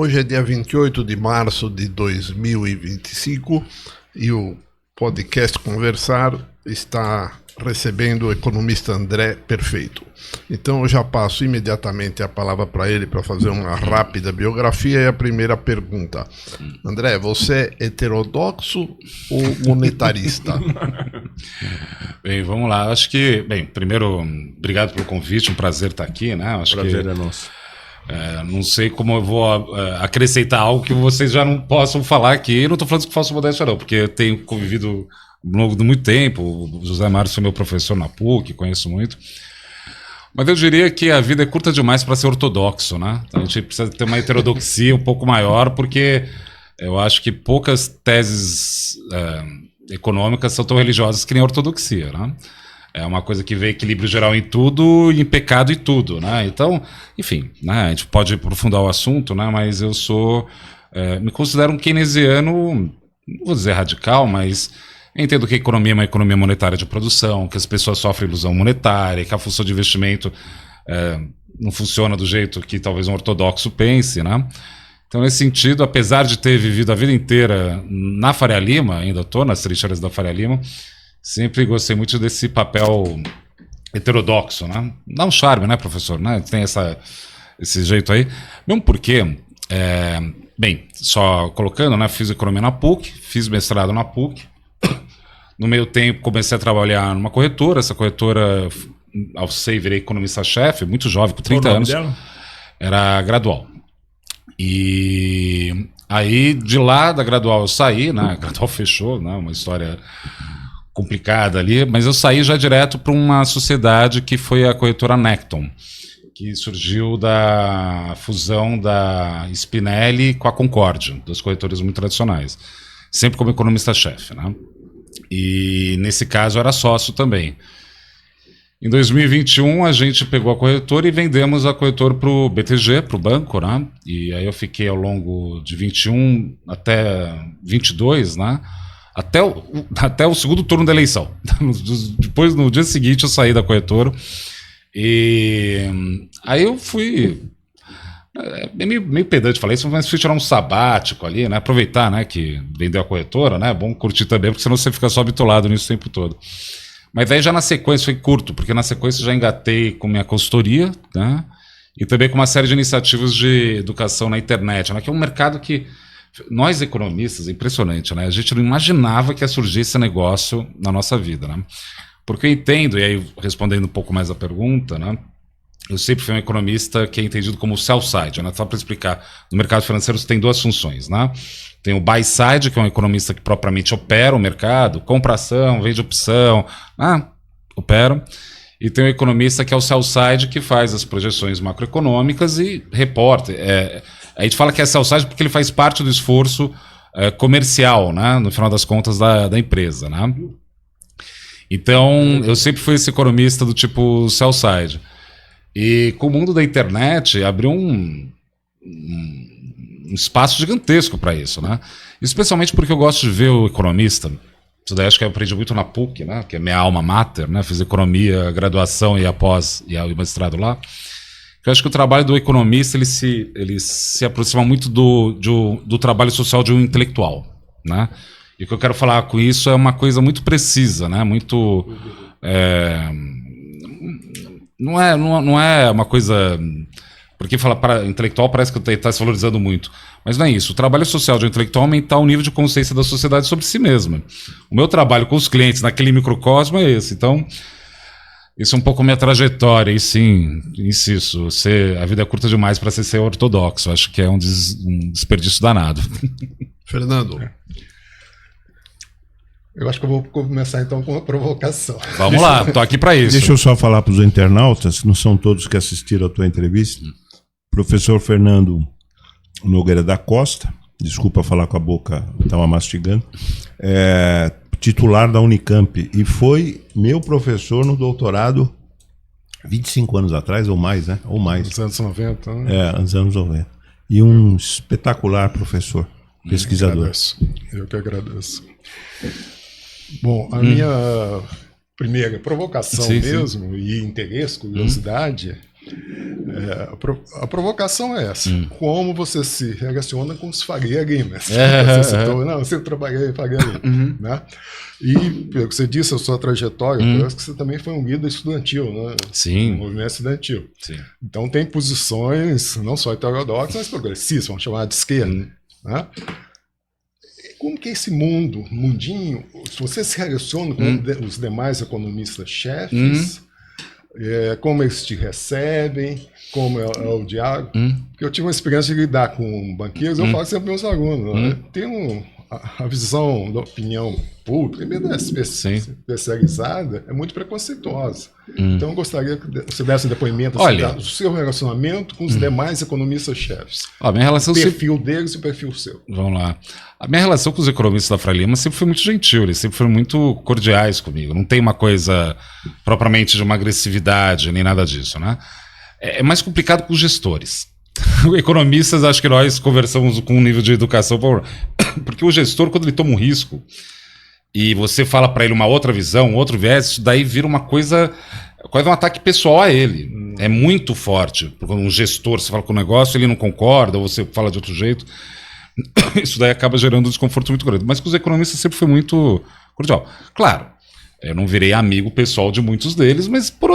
Hoje é dia 28 de março de 2025 e o podcast Conversar está recebendo o economista André Perfeito. Então eu já passo imediatamente a palavra para ele para fazer uma rápida biografia. E a primeira pergunta: André, você é heterodoxo ou monetarista? Bem, vamos lá. Acho que, primeiro, obrigado pelo convite, um prazer estar aqui, né? Acho prazer que é nosso. Não sei como eu vou acrescentar algo que vocês já não possam falar aqui. Eu não estou falando que falso modéstia, não, porque eu tenho convivido ao longo de muito tempo. O José Mário foi meu professor na PUC, conheço muito. Mas eu diria que a vida é curta demais para ser ortodoxo, né? A gente precisa ter uma heterodoxia um pouco maior, porque eu acho que poucas teses econômicas são tão religiosas que nem a ortodoxia, né? É uma coisa que vê equilíbrio geral em tudo e em pecado em tudo, né? Então, enfim, né? A gente pode aprofundar o assunto, né? Mas eu me considero um keynesiano, não vou dizer radical, mas entendo que a economia é uma economia monetária de produção, que as pessoas sofrem ilusão monetária, que a função de investimento não funciona do jeito que talvez um ortodoxo pense, né? Então, nesse sentido, apesar de ter vivido a vida inteira na Faria Lima, ainda estou nas trincheiras da Faria Lima, sempre gostei muito desse papel heterodoxo, né? Dá um charme, né, professor? Né? Tem esse jeito aí. Mesmo porque, só colocando, né? Fiz economia na PUC, fiz mestrado na PUC. No meio tempo, comecei a trabalhar numa corretora. Essa corretora, ao sei, virei economista-chefe, muito jovem, com 30 anos. Dela? Era Gradual. E aí, de lá da Gradual eu saí, né? A Gradual fechou, né? Uma história complicada ali, mas eu saí já direto para uma sociedade que foi a corretora Necton, que surgiu da fusão da Spinelli com a Concorde, das corretoras muito tradicionais, sempre como economista-chefe, né? E nesse caso eu era sócio também. Em 2021 a gente pegou a corretora e vendemos a corretora para o BTG, para o banco, né? E aí eu fiquei ao longo de 21 até 22, né? Até o segundo turno da eleição. Depois, no dia seguinte, eu saí da corretora. E aí eu fui... meio pedante falar isso, mas fui tirar um sabático ali, né? Aproveitar, né, que vendeu a corretora, né? Bom curtir também, porque senão você fica só bitolado nisso o tempo todo. Mas aí já na sequência foi curto, porque na sequência já engatei com minha consultoria, né? E também com uma série de iniciativas de educação na internet, né? Que é um mercado que nós economistas, é impressionante, né? A gente não imaginava que ia surgir esse negócio na nossa vida, né? Porque eu entendo, e aí respondendo um pouco mais a pergunta, né? Eu sempre fui um economista que é entendido como sell side, né? Só para explicar, no mercado financeiro você tem duas funções, né? Tem o buy side, que é um economista que propriamente opera o mercado, compra ação, vende opção, opera. E tem o economista que é o sell side, que faz as projeções macroeconômicas e reporta. A gente fala que é sell side porque ele faz parte do esforço comercial, né? No final das contas, da empresa, né? Então, eu sempre fui esse economista do tipo sell side. E com o mundo da internet abriu um espaço gigantesco para isso, né? Especialmente porque eu gosto de ver o economista. Isso daí acho que eu aprendi muito na PUC, né? Que é minha alma mater, né? Fiz economia, graduação e o mestrado lá. Eu acho que o trabalho do economista ele se aproxima muito do trabalho social de um intelectual, né? E o que eu quero falar com isso é uma coisa muito precisa, né? Muito não é uma coisa... Porque falar para intelectual parece que está se valorizando muito. Mas não é isso. O trabalho social de um intelectual é aumentar o nível de consciência da sociedade sobre si mesma. O meu trabalho com os clientes naquele microcosmo é esse. Então, isso é um pouco a minha trajetória. E sim, insisto, a vida é curta demais para ser ortodoxo. Acho que é um desperdício danado. Fernando. Eu acho que eu vou começar então com uma provocação. Vamos lá, estou aqui para isso. Deixa eu só falar para os internautas, que não são todos que assistiram a tua entrevista. Professor Fernando Nogueira da Costa, desculpa falar com a boca, estava mastigando, titular da Unicamp e foi meu professor no doutorado 25 anos atrás ou mais, né? Ou mais. Nos anos 90. Né? Nos anos 90. E um espetacular professor, pesquisador. Eu que agradeço. Bom, a minha primeira provocação mesmo, e interesse, curiosidade, A provocação é essa. Como você se relaciona com os Faria Limas? Você citou, não, eu sempre trabalhei em Faria Lima. Né? E, pelo que você disse, a sua trajetória, parece que você também foi um líder estudantil, né? Sim. No movimento estudantil. Sim. Então tem posições, não só heterodoxas, mas progressistas, vamos chamar de esquerda. Né? Como que é esse mundinho, se você se relaciona com os demais economistas-chefes, como eles te recebem, como é o diálogo? Porque eu tive uma experiência de lidar com banqueiros, eu falo sempre para meus alunos, né? Tem a visão da opinião pública, mesmo especializada, é muito preconceituosa. Então eu gostaria que você desse um depoimento do seu relacionamento com os demais economistas-chefes. A minha relação o perfil deles e o perfil seu. Vamos lá. A minha relação com os economistas da Faria Lima sempre foi muito gentil, eles sempre foram muito cordiais comigo. Não tem uma coisa propriamente de uma agressividade, nem nada disso, né? É mais complicado com os gestores. Economistas, acho que nós conversamos com um nível de educação, porque o gestor, quando ele toma um risco e você fala para ele uma outra visão, outro viés, isso daí vira uma coisa, quase um ataque pessoal a ele. É muito forte. Quando um gestor, você fala com o negócio, ele não concorda, ou você fala de outro jeito, isso daí acaba gerando um desconforto muito grande. Mas com os economistas sempre foi muito cordial. Claro, eu não virei amigo pessoal de muitos deles, mas por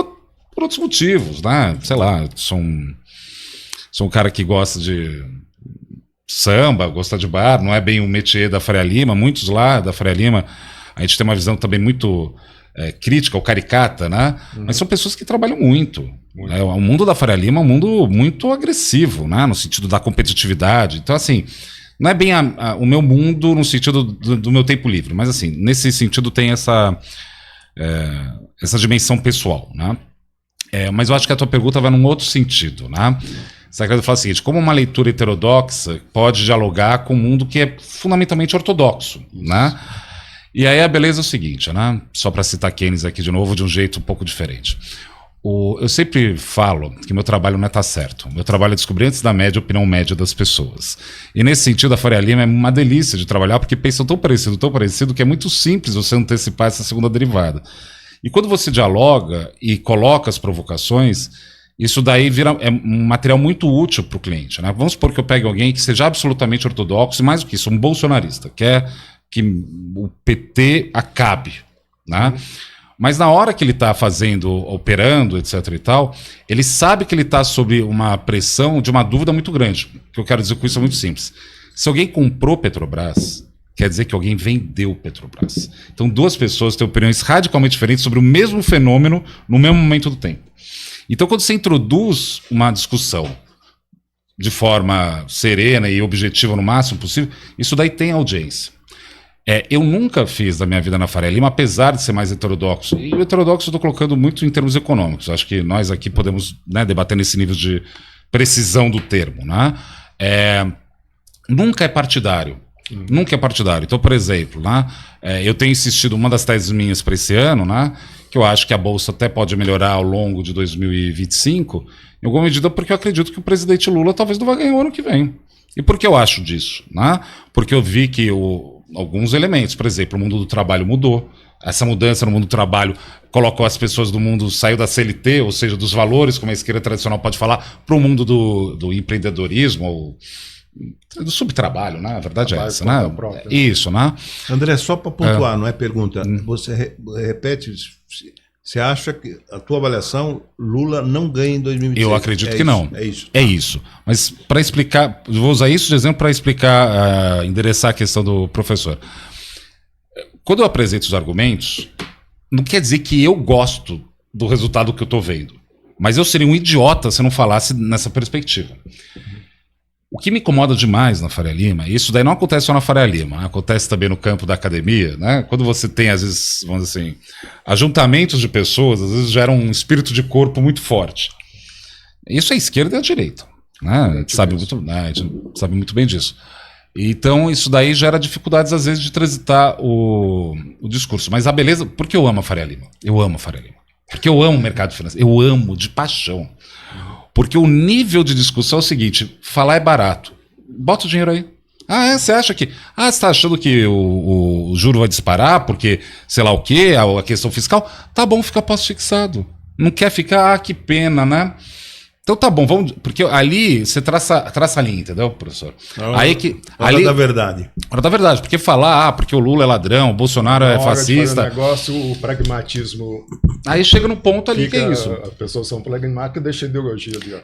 outros motivos, né? Sei lá, sou um cara que gosta de samba, gosta de bar, não é bem o métier da Faria Lima. Muitos lá da Faria Lima, a gente tem uma visão também muito crítica ou caricata, né? Mas são pessoas que trabalham muito. Né? O mundo da Faria Lima é um mundo muito agressivo, né? No sentido da competitividade. Então, assim, não é bem o meu mundo no sentido do meu tempo livre, mas, assim, nesse sentido tem essa dimensão pessoal, né? Mas eu acho que a tua pergunta vai num outro sentido, né? Você quer falar o seguinte: como uma leitura heterodoxa pode dialogar com um mundo que é fundamentalmente ortodoxo, né? E aí a beleza é o seguinte, né? Só para citar Keynes aqui de novo, de um jeito um pouco diferente. Eu sempre falo que meu trabalho não está certo. Meu trabalho é descobrir antes da média a opinião média das pessoas. E nesse sentido, a Faria Lima é uma delícia de trabalhar, porque pensam tão parecido, que é muito simples você antecipar essa segunda derivada. E quando você dialoga e coloca as provocações, isso daí vira um material muito útil para o cliente, né? Vamos supor que eu pegue alguém que seja absolutamente ortodoxo, e mais do que isso, um bolsonarista, quer que o PT acabe, né? Mas na hora que ele está operando, etc e tal, ele sabe que ele está sob uma pressão de uma dúvida muito grande. O que eu quero dizer com isso é muito simples. Se alguém comprou Petrobras, quer dizer que alguém vendeu Petrobras. Então, duas pessoas têm opiniões radicalmente diferentes sobre o mesmo fenômeno no mesmo momento do tempo. Então, quando você introduz uma discussão de forma serena e objetiva no máximo possível, isso daí tem audiência. Eu nunca fiz da minha vida na Faria Lima, apesar de ser mais heterodoxo. E o heterodoxo eu estou colocando muito em termos econômicos. Acho que nós aqui podemos, né, debater nesse nível de precisão do termo. Né? Nunca é partidário. Nunca é partidário. Então, por exemplo, né, eu tenho insistido, uma das teses minhas para esse ano, né, que eu acho que a Bolsa até pode melhorar ao longo de 2025, em alguma medida porque eu acredito que o presidente Lula talvez não vai ganhar o ano que vem. E por que eu acho disso? Né? Porque eu vi que alguns elementos, por exemplo, o mundo do trabalho mudou. Essa mudança no mundo do trabalho colocou as pessoas do mundo, saiu da CLT, ou seja, dos valores, como a esquerda tradicional pode falar, para o mundo do empreendedorismo, ou do subtrabalho, né? A verdade é essa, né? Própria. Isso, né? André, só para pontuar, não é pergunta. Você repete, você acha que a tua avaliação, Lula não ganha em 2026? Eu acredito que não. É isso. É isso. Mas para explicar, vou usar isso de exemplo para explicar, endereçar a questão do professor. Quando eu apresento os argumentos, não quer dizer que eu gosto do resultado que eu estou vendo. Mas eu seria um idiota se eu não falasse nessa perspectiva. O que me incomoda demais na Faria Lima, e isso daí não acontece só na Faria Lima, acontece também no campo da academia, né? Quando você tem, às vezes, vamos dizer assim, ajuntamentos de pessoas, às vezes gera um espírito de corpo muito forte. Isso é a esquerda e a direita, né? A gente sabe muito bem disso. Então, isso daí gera dificuldades, às vezes, de transitar o discurso. Mas a beleza... Por que eu amo a Faria Lima? Eu amo a Faria Lima. Porque eu amo o mercado financeiro. Eu amo de paixão. Porque o nível de discussão é o seguinte: falar é barato. Bota o dinheiro aí. Você acha que... você está achando que o juro vai disparar porque, sei lá o quê, a questão fiscal? Tá bom, fica pós-fixado. Não quer ficar, que pena, né? Então tá bom, vamos. Porque ali você traça a linha, entendeu, professor? Aí que. Hora Ali, da verdade. hora da verdade, porque falar, porque o Lula é ladrão, o Bolsonaro é Na hora de fazer fascista. o negócio, o pragmatismo Aí chega no ponto ali que fica, é isso. as pessoas são pragmáticas e deixam a ideologia ali. Ó.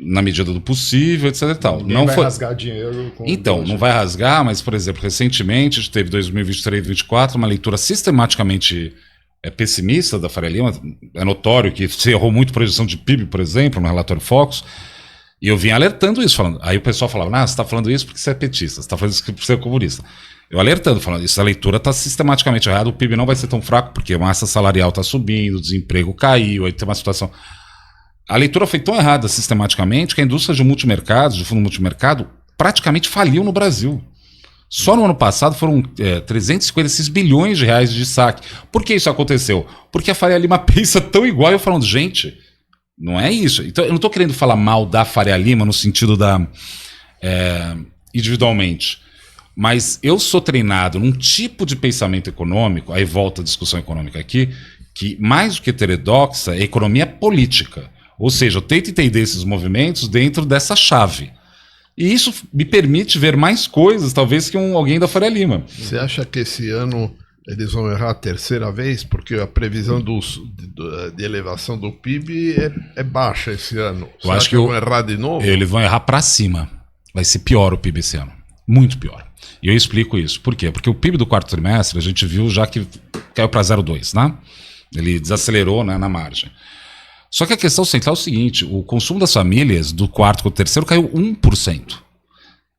Na medida do possível, etc e tal. Ninguém Não vai foi. rasgar dinheiro com Então, ideologia. não vai rasgar, mas, por exemplo, recentemente a gente teve 2023 e 2024 uma leitura sistematicamente pessimista da Faria Lima. É notório que se errou muito projeção de PIB, por exemplo, no relatório Focus. E eu vim alertando isso, falando. Aí o pessoal falava, você está falando isso porque você é petista, você está falando isso porque você é comunista. Eu alertando, falando, essa leitura está sistematicamente errada, o PIB não vai ser tão fraco porque a massa salarial está subindo, o desemprego caiu, aí tem uma situação... A leitura foi tão errada sistematicamente que a indústria de multimercados, de fundo multimercado, praticamente faliu no Brasil. Só no ano passado foram 356 bilhões de reais de saque. Por que isso aconteceu? Porque a Faria Lima pensa tão igual, eu falando, gente, não é isso. Então, eu não estou querendo falar mal da Faria Lima no sentido da... individualmente. Mas eu sou treinado num tipo de pensamento econômico, aí volta a discussão econômica aqui, que mais do que heterodoxa é economia política. Ou seja, eu tento entender esses movimentos dentro dessa chave. E isso me permite ver mais coisas, talvez, que alguém da Faria Lima. Você acha que esse ano eles vão errar a terceira vez? Porque a previsão de elevação do PIB é baixa esse ano. Eu acho que vão errar de novo? Eles vão errar para cima. Vai ser pior o PIB esse ano. Muito pior. E eu explico isso. Por quê? Porque o PIB do quarto trimestre, a gente viu já que caiu para 0,2, né? Ele desacelerou, né, na margem. Só que a questão central é o seguinte, o consumo das famílias do quarto para o terceiro caiu 1%.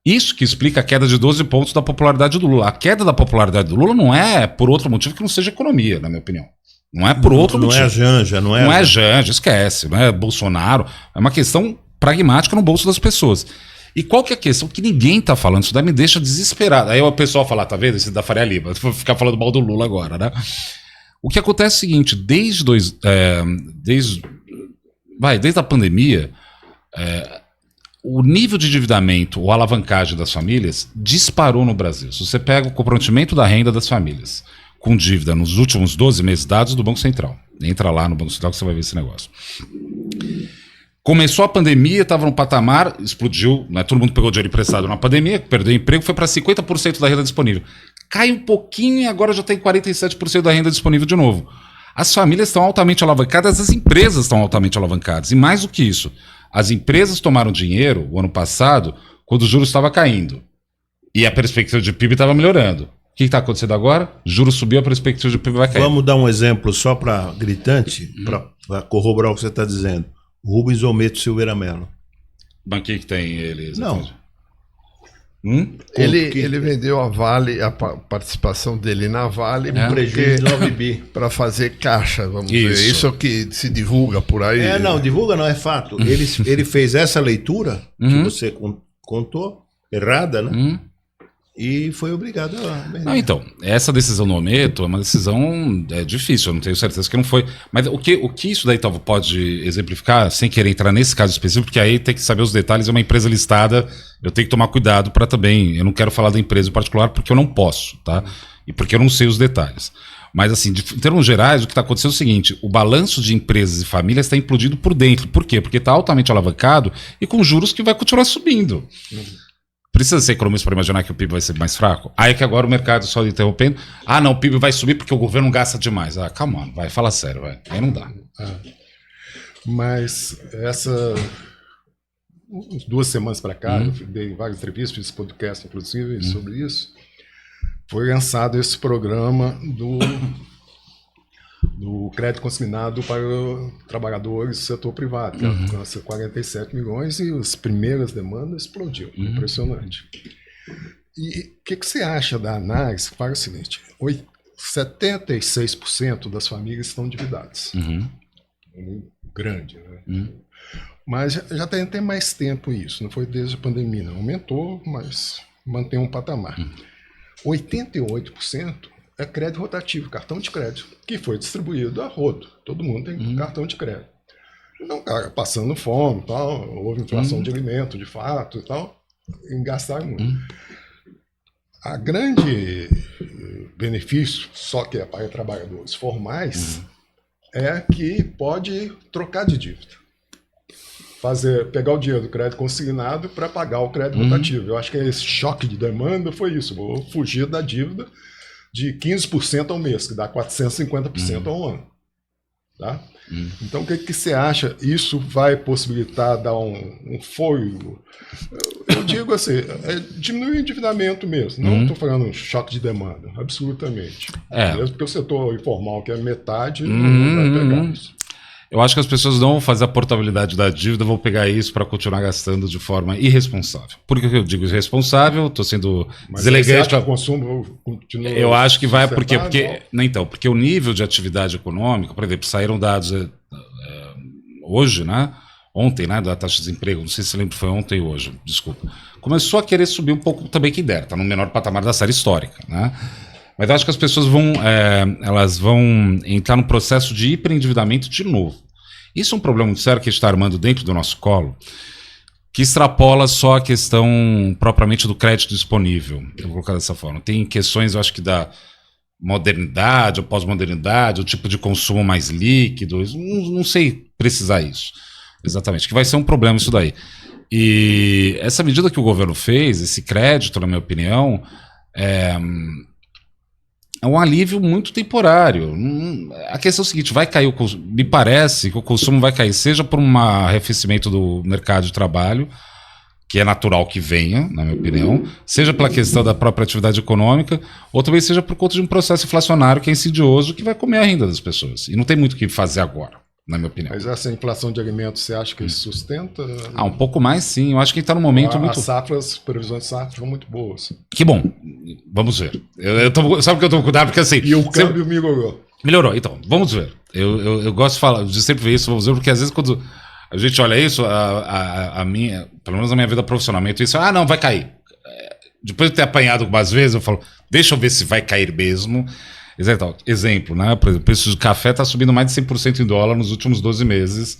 Isso que explica a queda de 12 pontos da popularidade do Lula. A queda da popularidade do Lula não é por outro motivo que não seja economia, na minha opinião. Não é por outro motivo. Não é Janja, não é... Não é Janja, esquece. Não é Bolsonaro. É uma questão pragmática no bolso das pessoas. E qual que é a questão? Que ninguém tá falando. Isso daí me deixa desesperado. Aí o pessoal fala, tá vendo? Esse da Faria Lima. Vou ficar falando mal do Lula agora, né? O que acontece é o seguinte, desde a pandemia, o nível de endividamento ou alavancagem das famílias disparou no Brasil. Se você pega o comprometimento da renda das famílias com dívida nos últimos 12 meses, dados do Banco Central. Entra lá no Banco Central que você vai ver esse negócio. Começou a pandemia, estava no patamar, explodiu, né? Todo mundo pegou dinheiro emprestado na pandemia, perdeu emprego, foi para 50% da renda disponível. Cai um pouquinho e agora já tem 47% da renda disponível de novo. As famílias estão altamente alavancadas, as empresas estão altamente alavancadas. E mais do que isso, as empresas tomaram dinheiro o ano passado quando o juros estava caindo. E a perspectiva de PIB estava melhorando. O que está acontecendo agora? Juros subiu, a perspectiva de PIB vai cair. Vamos dar um exemplo só para gritante, para corroborar o que você está dizendo. Rubens Ometo Silveira Mello. Mas o que tem ele? Não. Ele vendeu a Vale, a participação dele na Vale, Um prejuízo de 9 bi. para fazer caixa, vamos Isso. dizer. Isso é o que se divulga por aí. Não, divulga não, é fato. Ele fez essa leitura que você contou, errada, né? E foi obrigado a vender. Não, então, essa decisão no Ometo é uma decisão difícil, eu não tenho certeza que não foi. Mas o que isso daí pode exemplificar, sem querer entrar nesse caso específico, porque aí tem que saber os detalhes, é uma empresa listada, eu tenho que tomar cuidado para também, eu não quero falar da empresa em particular porque eu não posso, tá? E porque eu não sei os detalhes. Mas assim, em termos gerais, o que está acontecendo é o seguinte, o balanço de empresas e famílias está implodindo por dentro. Por quê? Porque está altamente alavancado e com juros que vai continuar subindo. Precisa ser economista para imaginar que o PIB vai ser mais fraco? Aí que agora o mercado só interrompendo. Não, o PIB vai subir porque o governo gasta demais. Calma, vai, fala sério, vai. Aí não dá. Mas uns 2 semanas para cá, eu dei várias entrevistas, fiz podcast, inclusive, sobre isso. Foi lançado esse programa do crédito consignado para trabalhadores do setor privado, que alcança 47 milhões e as primeiras demandas explodiu. Impressionante. E o que você acha da análise? Para o seguinte, 76% das famílias estão endividadas. Grande, né? Mas já tem mais tempo isso, não foi desde a pandemia, não. Aumentou, mas mantém um patamar. 88% é crédito rotativo, cartão de crédito, que foi distribuído a rodo. Todo mundo tem cartão de crédito. Então, cara, passando fome, tal, houve inflação de alimento, de fato e tal, e gastaram muito. A grande benefício, só que é para trabalhadores formais, é que pode trocar de dívida. pegar o dinheiro do crédito consignado para pagar o crédito rotativo. Eu acho que esse choque de demanda foi isso. Vou fugir da dívida de 15% ao mês, que dá 450% ao ano. Tá? Então, o que você acha? Isso vai possibilitar dar um fôlego? Eu digo assim, diminuir o endividamento mesmo. Não estou falando um choque de demanda, absolutamente. Mesmo porque o setor informal, que é metade, não vai pegar isso. Eu acho que as pessoas não vão fazer a portabilidade da dívida, vão pegar isso para continuar gastando de forma irresponsável. Por que eu digo irresponsável? Estou sendo deselegante. O consumo continua. Eu acho que vai porque o nível de atividade econômica, por exemplo, saíram dados hoje, né? Ontem, né? Da taxa de desemprego, não sei se lembra, foi ontem ou hoje, desculpa. Começou a querer subir um pouco também que dera, está no menor patamar da série histórica, né? Mas eu acho que as pessoas vão entrar num processo de hiperendividamento de novo. Isso é um problema muito sério que a gente está armando dentro do nosso colo, que extrapola só a questão propriamente do crédito disponível. Eu vou colocar dessa forma. Tem questões, eu acho que da modernidade ou pós-modernidade, o tipo de consumo mais líquido, não sei precisar isso. Exatamente, que vai ser um problema isso daí. E essa medida que o governo fez, esse crédito, na minha opinião, é um alívio muito temporário. A questão é o seguinte, vai cair me parece que o consumo vai cair, seja por um arrefecimento do mercado de trabalho, que é natural que venha, na minha opinião, seja pela questão da própria atividade econômica, ou também seja por conta de um processo inflacionário que é insidioso, que vai comer a renda das pessoas. E não tem muito o que fazer agora, na minha opinião. Mas essa inflação de alimentos, você acha que isso sustenta? Um pouco mais, sim. Eu acho que está num momento muito... As previsões de safra são muito boas. Que bom. Vamos ver. Sabe que eu estou com cuidado? Porque assim... E o câmbio melhorou. Melhorou. Então, vamos ver. Eu gosto de sempre ver isso, vamos ver, porque às vezes quando a gente olha isso, a minha, pelo menos na minha vida profissionalmente, isso, não, vai cair. Depois de ter apanhado algumas vezes, eu falo, deixa eu ver se vai cair mesmo. Exemplo, né? Por exemplo, o preço de café está subindo mais de 100% em dólar nos últimos 12 meses,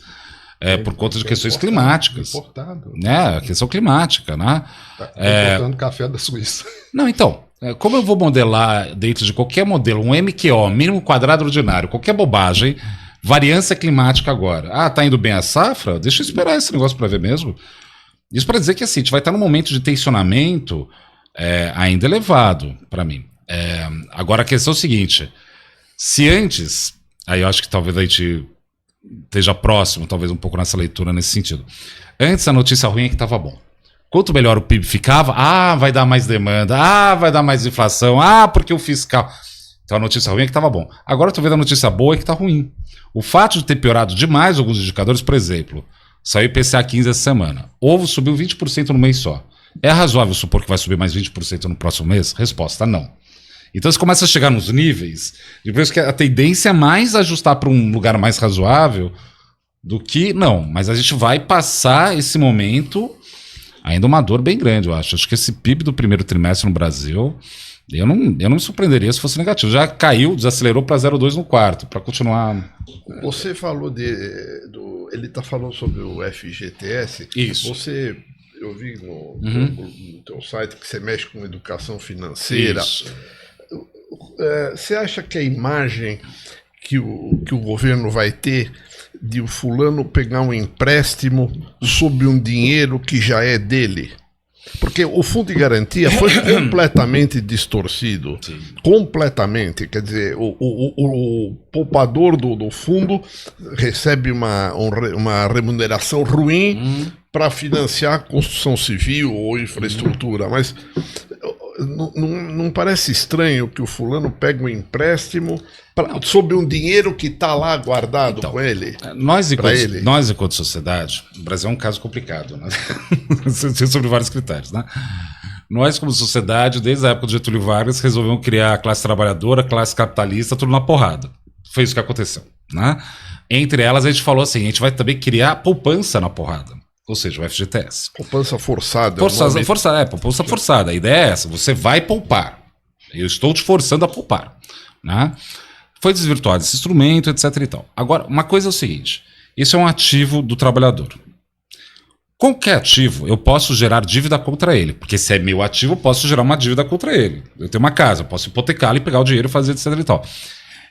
por conta de questões climáticas. Importado. Né? A questão climática, né? Importando café da Suíça. Não, então, como eu vou modelar dentro de qualquer modelo, um MQO, mínimo quadrado ordinário, qualquer bobagem, variância climática agora. Tá indo bem a safra? Deixa eu esperar esse negócio para ver mesmo. Isso para dizer que assim, a gente vai estar num momento de tensionamento ainda elevado, para mim. Agora a questão é o seguinte, se antes, aí eu acho que talvez a gente esteja próximo, talvez um pouco nessa leitura nesse sentido, antes a notícia ruim é que estava bom. Quanto melhor o PIB ficava, vai dar mais demanda, vai dar mais inflação, porque o fiscal... Então a notícia ruim é que estava bom. Agora eu estou vendo a notícia boa é que está ruim. O fato de ter piorado demais alguns indicadores, por exemplo, saiu o IPCA 15 essa semana, ovo subiu 20% no mês só. É razoável supor que vai subir mais 20% no próximo mês? Resposta, não. Então você começa a chegar nos níveis, depois que a tendência é mais ajustar para um lugar mais razoável do que... Não, mas a gente vai passar esse momento ainda uma dor bem grande, eu acho. Acho que esse PIB do primeiro trimestre no Brasil, eu não me surpreenderia se fosse negativo. Já caiu, desacelerou para 0,2 no quarto, para continuar... Você falou ele está falando sobre o FGTS. Isso. Eu vi no teu site que você mexe com educação financeira. Isso. Você acha que a imagem que o governo vai ter de o fulano pegar um empréstimo sob um dinheiro que já é dele? Porque o fundo de garantia foi completamente distorcido. Sim. Completamente. Quer dizer, o poupador do fundo recebe uma remuneração ruim para financiar a construção civil ou infraestrutura. Mas não parece estranho que o fulano pegue um empréstimo sob um dinheiro que está lá guardado com ele? Nós, enquanto sociedade, o Brasil é um caso complicado, né? Sobre vários critérios, né? Nós, como sociedade, desde a época do Getúlio Vargas, resolvemos criar a classe trabalhadora, a classe capitalista, tudo na porrada. Foi isso que aconteceu, né? Entre elas, a gente falou assim, a gente vai também criar poupança na porrada. Ou seja, o FGTS. Poupança forçada. Poupança forçada. A ideia é essa, você vai poupar. Eu estou te forçando a poupar, né? Foi desvirtuado esse instrumento, etc. e tal. Agora, uma coisa é o seguinte, isso é um ativo do trabalhador. Qualquer ativo, eu posso gerar dívida contra ele, porque se é meu ativo, eu posso gerar uma dívida contra ele. Eu tenho uma casa, eu posso hipotecá-la e pegar o dinheiro e fazer, etc. e tal.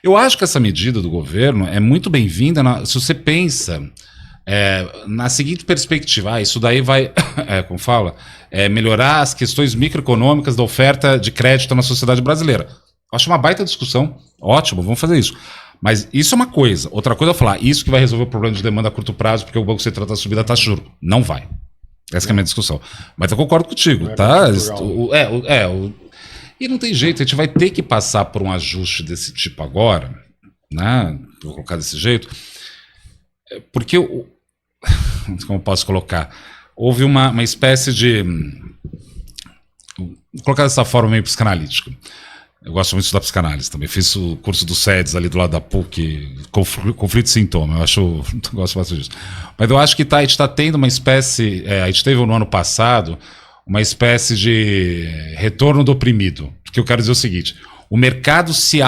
Eu acho que essa medida do governo é muito bem-vinda se você pensa na seguinte perspectiva, isso daí vai, como fala, melhorar as questões microeconômicas da oferta de crédito na sociedade brasileira. Acho uma baita discussão, ótimo, vamos fazer isso. Mas isso é uma coisa. Outra coisa é falar, isso que vai resolver o problema de demanda a curto prazo, porque o Banco Central está subindo a taxa de juros. Não vai. Essa é a minha discussão. Mas eu concordo contigo, tá? E não tem jeito, a gente vai ter que passar por um ajuste desse tipo agora, né? Vou colocar desse jeito. Porque, como eu posso colocar? Houve uma espécie de... Vou colocar dessa forma meio psicanalítica. Eu gosto muito de estudar psicanálise também. Fiz o curso do SEDES ali do lado da PUC, conflito e sintoma. Eu gosto bastante disso. Mas eu acho que a gente está tendo uma espécie... a gente teve no ano passado uma espécie de retorno do oprimido. Porque eu quero dizer o seguinte, o mercado se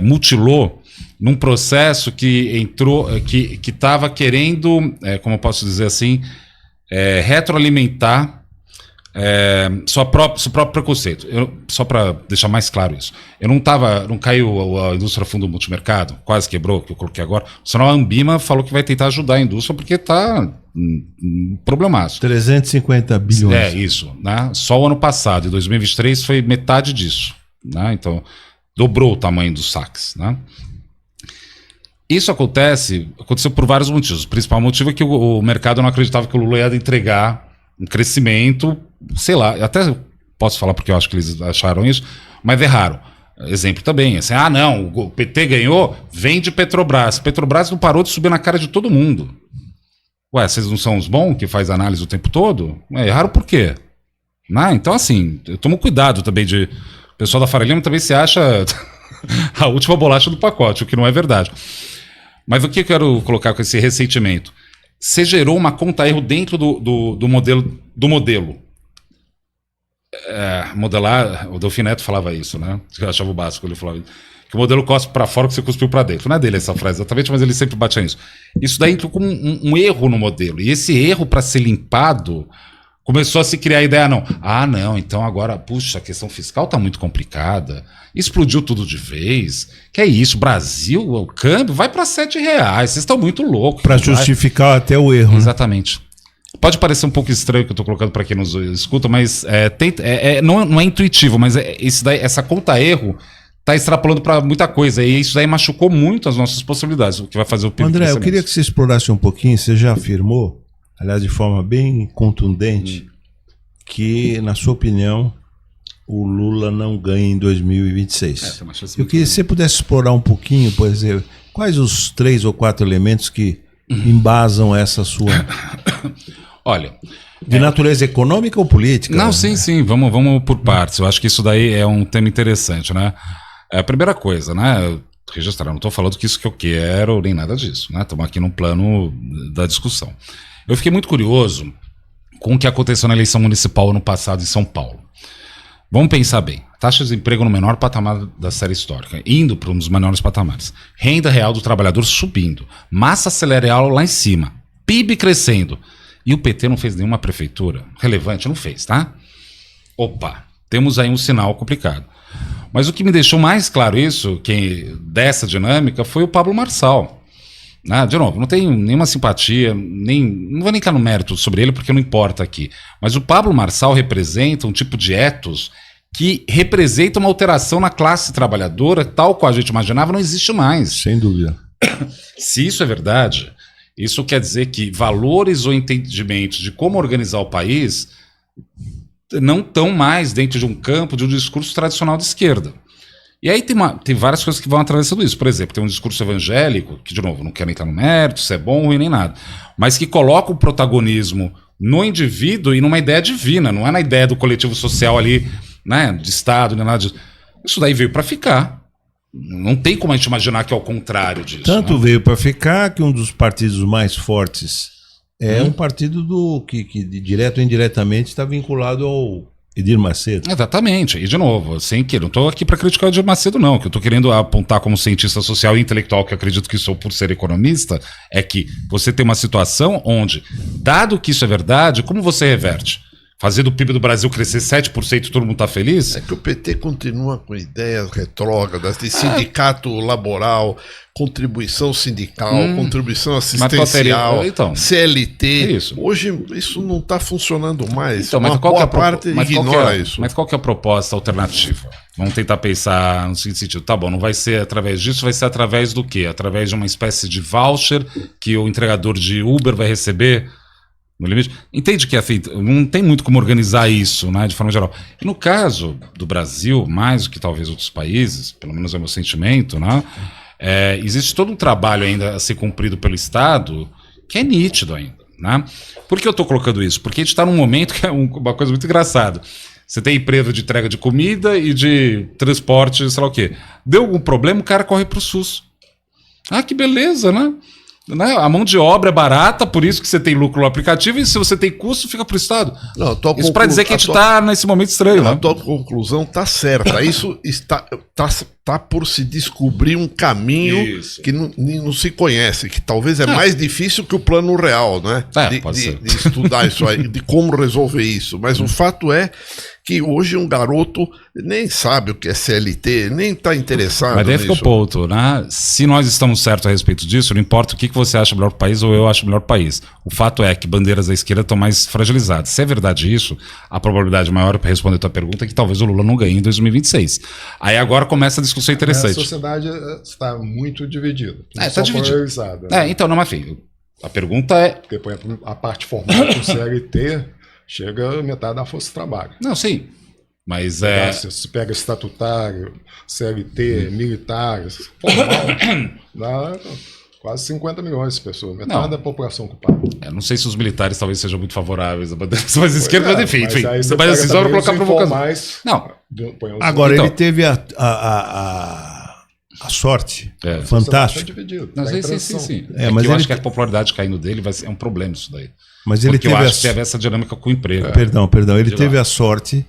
mutilou num processo que entrou, que estava querendo, como eu posso dizer assim, retroalimentar seu próprio preconceito. Só para deixar mais claro isso. Não caiu a indústria fundo multimercado, quase quebrou, que eu coloquei agora. Senão a Ambima falou que vai tentar ajudar a indústria porque está problemaço. 350 bilhões. Isso. Né? Só o ano passado, em 2023, foi metade disso. Né? Então, dobrou o tamanho dos saques. Né? Isso aconteceu por vários motivos. O principal motivo é que o mercado não acreditava que o Lula ia entregar um crescimento, sei lá, até posso falar porque eu acho que eles acharam isso, mas erraram. Exemplo também, assim, não, o PT ganhou, vende Petrobras. Petrobras não parou de subir na cara de todo mundo. Ué, vocês não são os bons que faz análise o tempo todo? Erraram por quê? Então, assim, eu tomo cuidado também o pessoal da Faria Lima também se acha a última bolacha do pacote, o que não é verdade. Mas o que eu quero colocar com esse ressentimento? Você gerou uma conta-erro dentro do modelo. Modelar, o Delfim Neto falava isso, né? Eu achava o básico, ele falava que o modelo cospe para fora que você cuspiu para dentro. Não é dele essa frase exatamente, mas ele sempre batia nisso. Isso daí entrou como um erro no modelo. E esse erro, para ser limpado, começou a se criar a ideia, não, então agora, puxa, a questão fiscal está muito complicada, explodiu tudo de vez, que é isso, Brasil, o câmbio vai para R$7, vocês estão muito loucos. Para justificar até o erro. Exatamente. Né? Pode parecer um pouco estranho que eu estou colocando para quem nos escuta, mas não é intuitivo, mas essa conta-erro está extrapolando para muita coisa, e isso daí machucou muito as nossas possibilidades, o que vai fazer o PIB. André, eu queria que você explorasse um pouquinho, você já afirmou, aliás, de forma bem contundente, que, na sua opinião, o Lula não ganha em 2026. Eu queria que você pudesse explorar um pouquinho, por exemplo, quais os 3 ou 4 elementos que embasam essa sua... Olha... De natureza econômica ou política? Não, sim, vamos por partes. Eu acho que isso daí é um tema interessante, né? A primeira coisa, né? Registrar, não estou falando que isso que eu quero, nem nada disso, né? Estamos aqui no plano da discussão. Eu fiquei muito curioso com o que aconteceu na eleição municipal ano passado em São Paulo. Vamos pensar bem. Taxa de desemprego no menor patamar da série histórica, indo para um dos menores patamares. Renda real do trabalhador subindo. Massa salarial lá em cima. PIB crescendo. E o PT não fez nenhuma prefeitura relevante, não fez, tá? Opa, temos aí um sinal complicado. Mas o que me deixou mais claro isso, dessa dinâmica, foi o Pablo Marçal. De novo, não tenho nenhuma simpatia, não vou nem entrar no mérito sobre ele, porque não importa aqui. Mas o Pablo Marçal representa um tipo de ethos que representa uma alteração na classe trabalhadora, tal qual a gente imaginava, não existe mais. Sem dúvida. Se isso é verdade, isso quer dizer que valores ou entendimentos de como organizar o país não estão mais dentro de um campo de um discurso tradicional de esquerda. E aí tem várias coisas que vão atravessando isso. Por exemplo, tem um discurso evangélico, que, de novo, não quero entrar no mérito, se é bom ou ruim nem nada, mas que coloca o protagonismo no indivíduo e numa ideia divina, não é na ideia do coletivo social ali, né, de Estado, nem nada disso. Isso daí veio para ficar. Não tem como a gente imaginar que é o contrário disso. Tanto veio para ficar que um dos partidos mais fortes é um partido que direto ou indiretamente está vinculado ao Edir Macedo. Exatamente. E, de novo, sem que não estou aqui para criticar o Edir Macedo, não. O que eu estou querendo apontar como cientista social e intelectual, que eu acredito que sou por ser economista, é que você tem uma situação onde, dado que isso é verdade, como você reverte? fazer do PIB do Brasil crescer 7% e todo mundo está feliz? É que o PT continua com ideias retrógradas de sindicato laboral, contribuição sindical, contribuição assistencial, então, CLT. Isso. Hoje isso não está funcionando mais. Então, mas uma qual boa que é parte ignora isso. Mas qual que é a proposta alternativa? Vamos tentar pensar no seguinte sentido. Tá bom, não vai ser através disso, vai ser através do quê? Através de uma espécie de voucher que o entregador de Uber vai receber no limite. Entende que assim, não tem muito como organizar isso, né, de forma geral. E no caso do Brasil, mais do que talvez outros países, pelo menos é o meu sentimento, né, existe todo um trabalho ainda a ser cumprido pelo Estado que é nítido ainda. Né? Por que eu estou colocando isso? Porque a gente está num momento que é uma coisa muito engraçada. Você tem empresa de entrega de comida e de transporte, sei lá o quê. Deu algum problema, o cara corre para o SUS. Ah, que beleza, né? A mão de obra é barata, por isso que você tem lucro no aplicativo, e se você tem custo, fica para o Estado. Não, isso para dizer que a gente está nesse momento estranho. Não, né? A tua conclusão está certa. Isso está por se descobrir um caminho que não se conhece, que talvez é mais difícil que o plano real, né? De estudar isso aí, de como resolver isso. Mas o fato é que hoje um garoto nem sabe o que é CLT, nem está interessado nisso. Mas daí nisso. fica o ponto, né? Se nós estamos certos a respeito disso, não importa o que você acha melhor país ou eu acho melhor país. O fato é que bandeiras da esquerda estão mais fragilizadas. Se é verdade isso, a probabilidade maior para responder a tua pergunta é que talvez o Lula não ganhe em 2026. Aí agora começa a discussão interessante. A sociedade está muito dividida. Está dividida. Polarizada. Né? Então, não, mas filho, a pergunta é... Porque, por exemplo, a parte formal do CLT chega a metade da força de trabalho. Não, sim. Mas Você pega estatutário, CLT, militares, formal, dá quase 50 milhões de pessoas, metade da população ocupada. Não sei se os militares talvez sejam muito favoráveis a bandeira mais esquerda, mas enfim. Mas assim, só para colocar provocação. Não. Agora, ele teve a sorte fantástica. Sim. Mas eu acho que a popularidade caindo dele é um problema isso daí. Mas ele porque eu acho que teve essa dinâmica com o emprego. Perdão. Ele teve a sorte,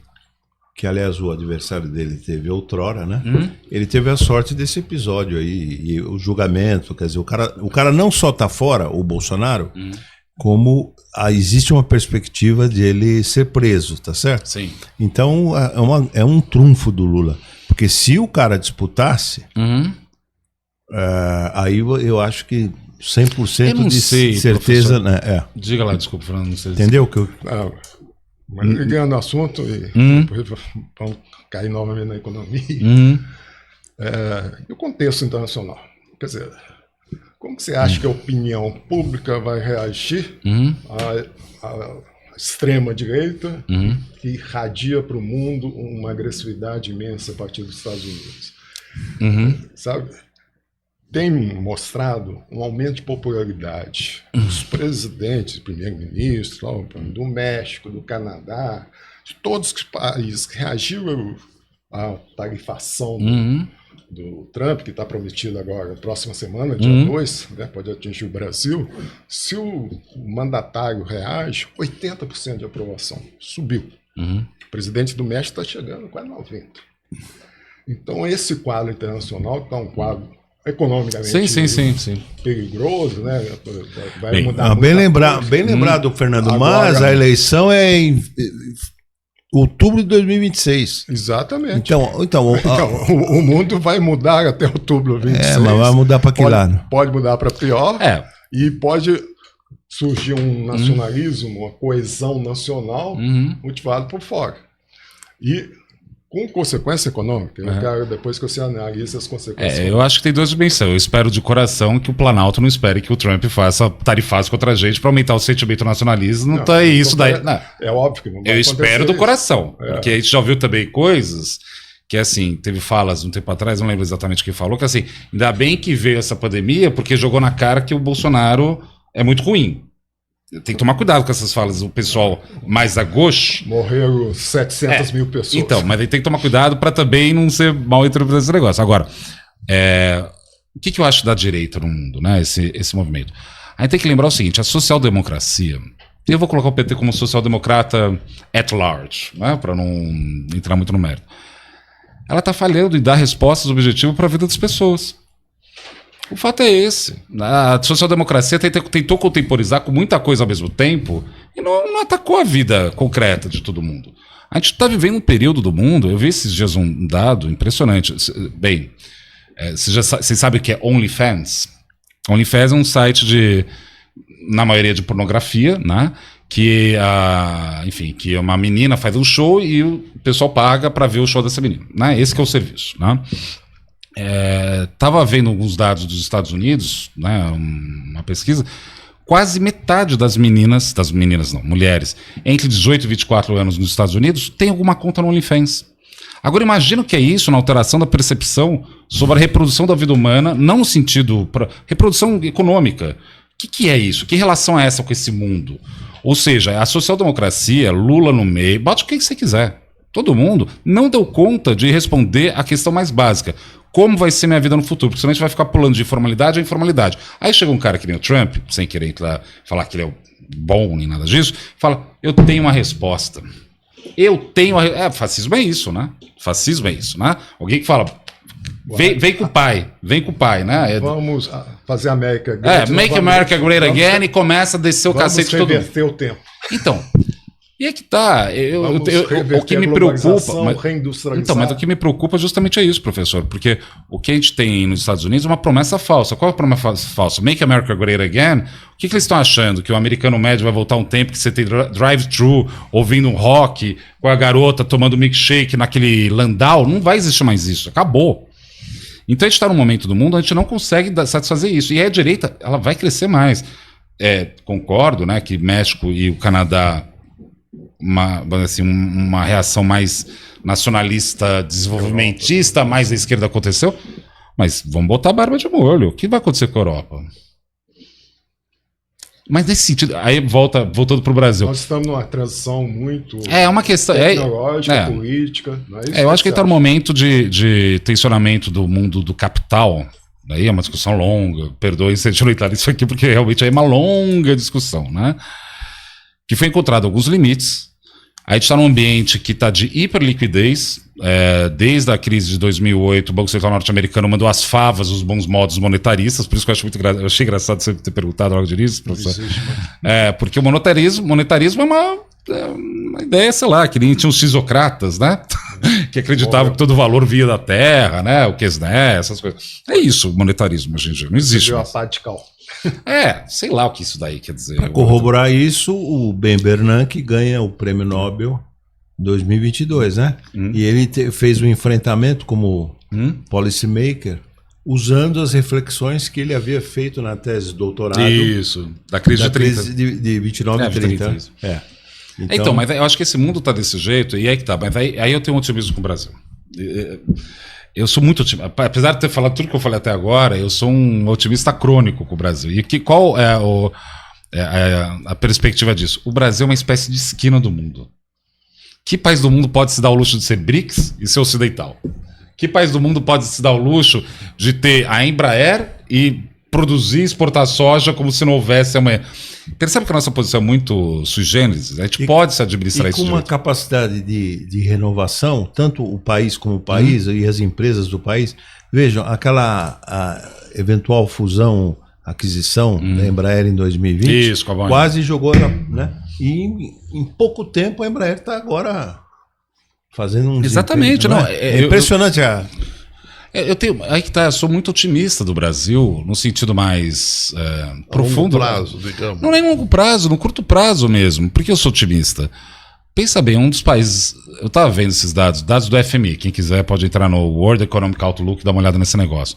que aliás o adversário dele teve outrora, né? Ele teve a sorte desse episódio aí, e o julgamento, quer dizer, o cara não só está fora, o Bolsonaro, como existe uma perspectiva de ele ser preso, tá certo? Sim. Então é um trunfo do Lula. Porque se o cara disputasse, aí eu acho que 100% de certeza, né? Diga lá, desculpa, Fernando, não sei. Entendeu? Que mas ligando o assunto e depois vamos cair novamente na economia. E o contexto internacional. Quer dizer, como que você acha que a opinião pública vai reagir à extrema-direita que irradia para o mundo uma agressividade imensa a partir dos Estados Unidos? Sabe? Tem mostrado um aumento de popularidade. Os presidentes, primeiro-ministro, do México, do Canadá, de todos os países que reagiram à tarifação do Trump, que está prometido agora, próxima semana, dia 2, né, pode atingir o Brasil. Se o mandatário reage, 80% de aprovação. Subiu. O presidente do México está chegando quase 90%. Então, esse quadro internacional está um quadro economicamente sim. perigoso, né? Vai mudar bem lembrado, Fernando, agora, mas a eleição é em outubro de 2026. Exatamente. Então o mundo vai mudar até outubro de 2026. Mas vai mudar para que lado? Pode mudar para pior e pode surgir um nacionalismo, uma coesão nacional motivado por fora. E com consequência econômica, depois que você analisa as consequências. Eu acho que tem duas dimensões. Eu espero de coração que o Planalto não espere que o Trump faça tarifaço contra a gente para aumentar o sentimento nacionalista. Não tá isso daí. É óbvio que não vai Eu espero do coração. Porque a gente já ouviu também coisas que, assim, teve falas um tempo atrás, não lembro exatamente quem falou, que assim, ainda bem que veio essa pandemia porque jogou na cara que o Bolsonaro é muito ruim. Tem que tomar cuidado com essas falas do pessoal mais a gauche. Morreram 700 mil pessoas. Então, mas aí tem que tomar cuidado para também não ser mal interpretado esse negócio. Agora, o que eu acho da direita no mundo, né? Esse movimento. A gente tem que lembrar o seguinte, a social-democracia, eu vou colocar o PT como social-democrata at large, né? Para não entrar muito no mérito. Ela está falhando em dar respostas objetivas para a vida das pessoas. O fato é esse. A social-democracia tentou contemporizar com muita coisa ao mesmo tempo e não atacou a vida concreta de todo mundo. A gente está vivendo um período do mundo, eu vi esses dias um dado impressionante. Bem, vocês sabem o que é OnlyFans? OnlyFans é um site na maioria de pornografia, né? Que uma menina faz um show e o pessoal paga para ver o show dessa menina, né? Esse que é o serviço, né? Tava vendo alguns dados dos Estados Unidos, né? Uma pesquisa. Quase metade das meninas não, mulheres, entre 18 e 24 anos nos Estados Unidos, tem alguma conta no OnlyFans. Agora imagina o que é isso na alteração da percepção sobre a reprodução da vida humana, não no sentido... reprodução econômica. O que é isso? Que relação é essa com esse mundo? Ou seja, a social-democracia, Lula no meio, bate o que você quiser. Todo mundo não deu conta de responder a questão mais básica. Como vai ser minha vida no futuro? Porque senão a gente vai ficar pulando de informalidade a informalidade. Aí chega um cara que nem o Trump, sem querer falar que ele é bom nem nada disso, fala, eu tenho uma resposta. Fascismo é isso, né? Fascismo é isso, né? Alguém que fala, vem com o pai, né? Vamos fazer a América Great. Make America Great Again e começa a descer o cacete de todo mundo. Vamos reverter o tempo. Então... E é que tá, o que me preocupa. Mas o que me preocupa justamente é isso, professor, porque o que a gente tem nos Estados Unidos é uma promessa falsa. Qual é a promessa falsa? Make America Great Again? O que eles estão achando? Que o americano médio vai voltar um tempo que você tem drive-thru, ouvindo um rock, com a garota tomando milkshake naquele Landau? Não vai existir mais isso, acabou. Então a gente está num momento do mundo onde a gente não consegue satisfazer isso. E a direita, ela vai crescer mais. Concordo, né, que México e o Canadá... uma reação mais nacionalista, desenvolvimentista, mais da esquerda aconteceu, mas vamos botar a barba de molho. O que vai acontecer com a Europa? Mas nesse sentido, aí voltando para o Brasil. Nós estamos numa transição muito uma questão tecnológica, política. Eu acho que está no momento de tensionamento do mundo do capital. Daí é uma discussão longa. Perdoe se a gente não entrar nisso aqui, porque realmente é uma longa discussão, né? Que foi encontrado alguns limites. A gente está num ambiente que está de hiperliquidez. Desde a crise de 2008, o Banco Central norte-americano mandou às favas os bons modos monetaristas. Por isso que eu achei engraçado você ter perguntado logo de início, professor. Porque o monetarismo é uma ideia, sei lá, que nem tinha os fisiocratas, né? Que acreditavam que todo valor via da terra, né? O Quesné, essas coisas. É isso, o monetarismo, gente. Não existe. A pá de cal. Sei lá o que isso daí quer dizer. Para corroborar isso, o Ben Bernanke ganha o Prêmio Nobel em 2022, né? E ele fez um enfrentamento como policymaker, usando as reflexões que ele havia feito na tese de doutorado. Isso, da crise de 30. Crise de 29 e 30. Então, mas eu acho que esse mundo está desse jeito, e aí que tá. Mas aí eu tenho um otimismo com o Brasil. Eu sou muito otimista. Apesar de ter falado tudo que eu falei até agora, eu sou um otimista crônico com o Brasil. E qual é a perspectiva disso? O Brasil é uma espécie de esquina do mundo. Que país do mundo pode se dar o luxo de ser BRICS e ser ocidental? Que país do mundo pode se dar o luxo de ter a Embraer e produzir e exportar soja como se não houvesse amanhã? Percebe que a nossa posição é muito sui generis? A gente pode se administrar isso. E com uma capacidade de renovação, tanto o país como o país e as empresas do país. Vejam, a eventual fusão, aquisição da Embraer em 2020, isso, quase jogou, né? E em pouco tempo a Embraer está agora fazendo um... Exatamente. Não, é impressionante. Eu sou muito otimista do Brasil, no sentido mais profundo. Longo prazo, digamos. Não é em longo prazo, no curto prazo mesmo. Por que eu sou otimista? Pensa bem, um dos países... Eu estava vendo esses dados do FMI. Quem quiser pode entrar no World Economic Outlook e dar uma olhada nesse negócio.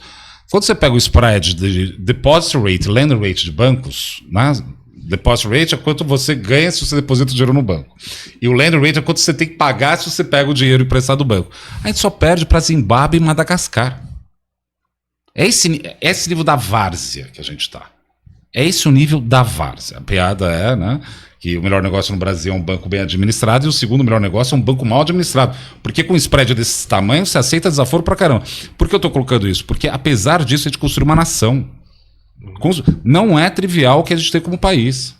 Quando você pega o spread de deposit rate, lending rate de bancos, né? Deposit rate é quanto você ganha se você deposita o dinheiro no banco. E o lending rate é quanto você tem que pagar se você pega o dinheiro emprestado do banco. A gente só perde para Zimbábue e Madagascar. É esse nível da várzea que a gente está. É esse o nível da várzea. A piada é, né, que o melhor negócio no Brasil é um banco bem administrado e o segundo melhor negócio é um banco mal administrado. Porque com um spread desse tamanho você aceita desaforo pra caramba. Por que eu estou colocando isso? Porque apesar disso a gente construiu uma nação. Não é trivial o que a gente tem como país.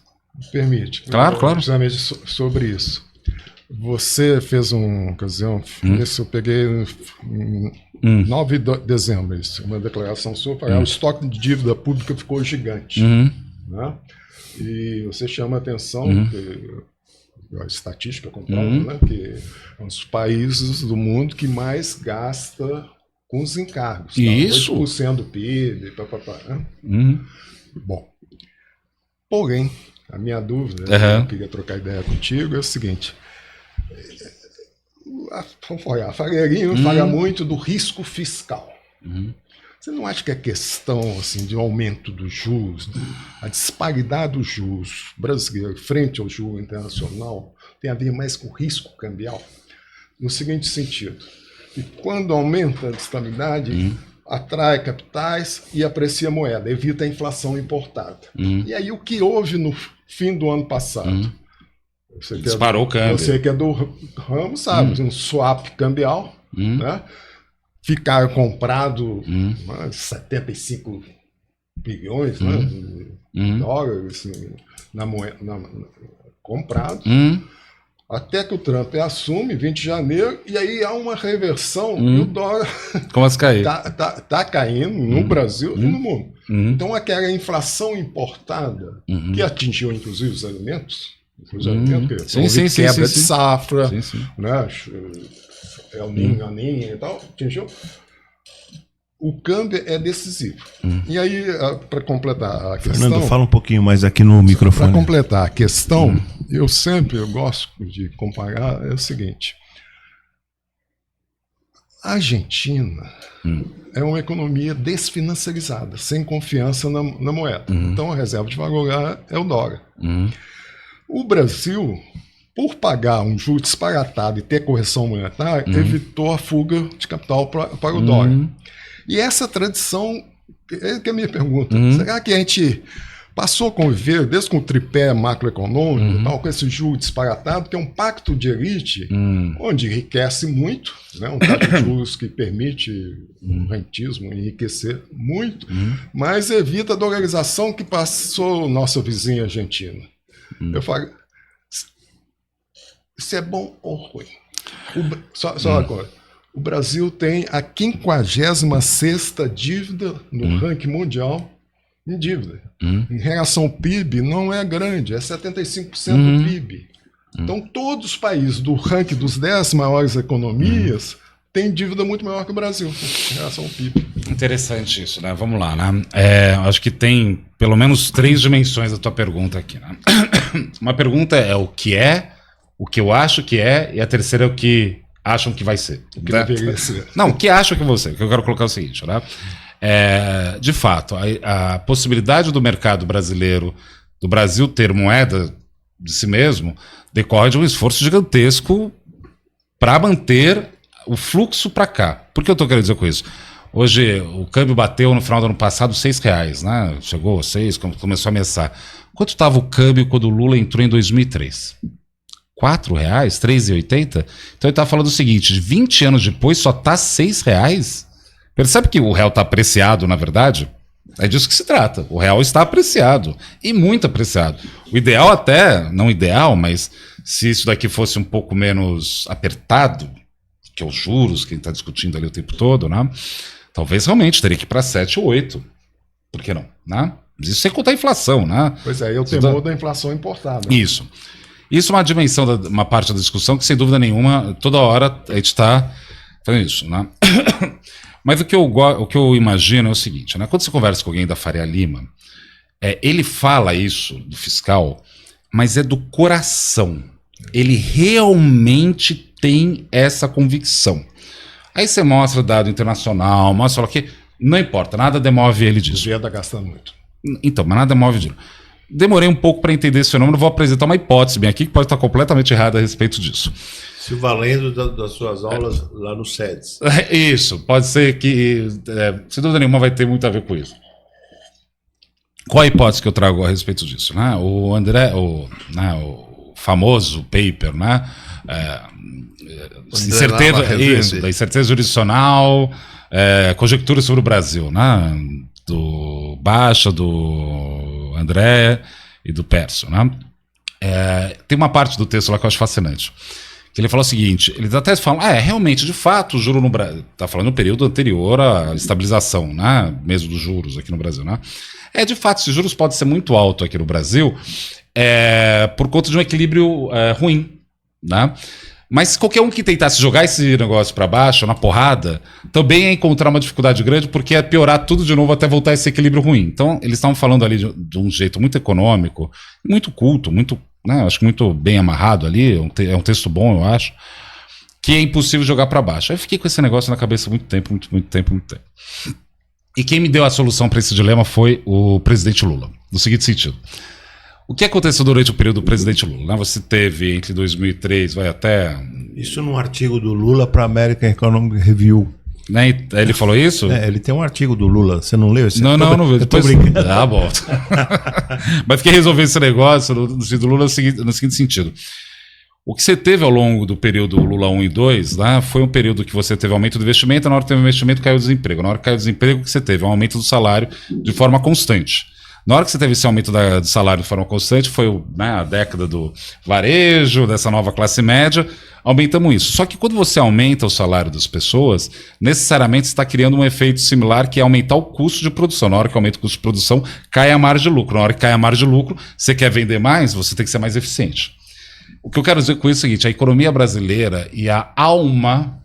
Permite. Claro. Precisamente sobre isso. Você fez uma ocasião, eu peguei em 9 de dezembro, uma declaração sua, o estoque de dívida pública ficou gigante. Né? E você chama a atenção, a estatística comprova, né, que é um dos países do mundo que mais gasta com os encargos. Isso. 8% do PIB, né? Bom, porém, a minha dúvida, eu queria trocar ideia contigo, é o seguinte. A Fareirinho fala muito do risco fiscal. Você não acha que a questão assim, de aumento dos juros, a disparidade dos juros brasileiro frente ao juro internacional tem a ver mais com risco cambial? No seguinte sentido, que quando aumenta a estabilidade, atrai capitais e aprecia a moeda, evita a inflação importada. E aí o que houve no fim do ano passado? Disparou o câmbio. Você que é do ramo sabe, um swap cambial, né? Ficaram comprados 75 bilhões de dólares na moeda, comprado, até que o Trump assume 20 de janeiro, e aí há uma reversão e o dólar começa a cair. Tá caindo no Brasil e no mundo. Então aquela inflação importada, que atingiu inclusive os alimentos, quebra de safra, né? El Niño e tal, atingiu. O câmbio é decisivo. E aí, para completar a questão... Fernando, fala um pouquinho mais aqui no microfone. Para completar a questão, eu gosto de comparar, é o seguinte. A Argentina é uma economia desfinanciarizada, sem confiança na moeda. Então, a reserva de valor lá é o dólar. O Brasil, por pagar um juro disparatado e ter correção monetária, evitou a fuga de capital para o dólar. E essa tradição, é que a minha pergunta, será que a gente passou a conviver, desde com o tripé macroeconômico, tal, com esse juro disparatado, que é um pacto de elite, onde enriquece muito, né, um taxa de juros que permite o rentismo enriquecer muito, mas evita a dolarização que passou nossa vizinha Argentina. Eu falo, isso é bom ou ruim? Só uma coisa. O Brasil tem a 56ª dívida no ranking mundial em dívida. Em relação ao PIB, não é grande, é 75% do PIB. Então, todos os países do ranking dos 10 maiores economias têm dívida muito maior que o Brasil em relação ao PIB. Interessante isso, né? Vamos lá, né? Acho que tem pelo menos 3 dimensões da tua pergunta aqui, né? Uma pergunta é o que é, o que eu acho que é, e a terceira é o que acham que vai ser. O que deveria ser. Não, o que acham que vai ser. O que eu quero colocar é o seguinte, né? De fato, a possibilidade do mercado brasileiro, do Brasil ter moeda de si mesmo, decorre de um esforço gigantesco para manter o fluxo para cá. Por que eu estou querendo dizer com isso? Hoje, o câmbio bateu no final do ano passado R$6, né? Chegou a 6, começou a ameaçar. Quanto estava o câmbio quando o Lula entrou em 2003? R$4? R$3,80? Então ele está falando o seguinte, 20 anos depois só está R$6? Percebe que o real está apreciado, na verdade? É disso que se trata. O real está apreciado, e muito apreciado. O ideal até, não ideal, mas se isso daqui fosse um pouco menos apertado, que é os juros que a gente está discutindo ali o tempo todo, né? Talvez realmente teria que ir para 7 ou 8. Por que não? Né? Isso sem contar a inflação, né? Pois é, o temor da inflação importada. Isso. Isso é uma dimensão, uma parte da discussão que, sem dúvida nenhuma, toda hora a gente está fazendo isso, né? Mas o que eu imagino é o seguinte, né? Quando você conversa com alguém da Faria Lima, ele fala isso do fiscal, mas é do coração. Ele realmente tem essa convicção. Aí você mostra dado internacional, mostra o que, não importa, nada demove ele disso. O dinheiro gasta muito. Então, mas nada demove disso. Demorei um pouco para entender esse fenômeno, vou apresentar uma hipótese bem aqui que pode estar completamente errada a respeito disso. Se valendo das suas aulas lá no SEDES. Isso, pode ser que, sem dúvida nenhuma, vai ter muito a ver com isso. Qual a hipótese que eu trago a respeito disso? Né? O André, o famoso paper, né? Da incerteza jurisdicional, conjecturas sobre o Brasil, né? Do Baixa, do André e do Pércio, né? Tem uma parte do texto lá que eu acho fascinante, que ele falou o seguinte, eles até falam, realmente, de fato, o juro no Brasil, está falando no período anterior à estabilização, né, mesmo dos juros aqui no Brasil, né? De fato, esses juros podem ser muito altos aqui no Brasil por conta de um equilíbrio ruim, né? Mas qualquer um que tentasse jogar esse negócio para baixo, na porrada, também ia encontrar uma dificuldade grande, porque ia piorar tudo de novo até voltar a esse equilíbrio ruim. Então, eles estavam falando ali de um jeito muito econômico, muito culto, muito, né, acho que muito bem amarrado ali, é um texto bom, eu acho, que é impossível jogar para baixo. Aí eu fiquei com esse negócio na cabeça muito tempo. E quem me deu a solução para esse dilema foi o presidente Lula, no seguinte sentido. O que aconteceu durante o período do presidente Lula? Né? Você teve entre 2003, vai até... Isso num artigo do Lula para a American Economic Review. Né? Ele falou isso? Ele tem um artigo do Lula, você não leu? Não vi. Depois... Ah, bom. Mas fiquei resolvendo esse negócio do Lula no seguinte sentido. O que você teve ao longo do período Lula 1 e 2, né, foi um período que você teve aumento do investimento, na hora que teve investimento caiu o desemprego. Na hora que caiu o desemprego, o que você teve? Um aumento do salário de forma constante. Na hora que você teve esse aumento do salário de forma constante, foi a década do varejo, dessa nova classe média, aumentamos isso. Só que quando você aumenta o salário das pessoas, necessariamente você está criando um efeito similar, que é aumentar o custo de produção. Na hora que aumenta o custo de produção, cai a margem de lucro. Na hora que cai a margem de lucro, você quer vender mais, você tem que ser mais eficiente. O que eu quero dizer com isso é o seguinte, a economia brasileira e a alma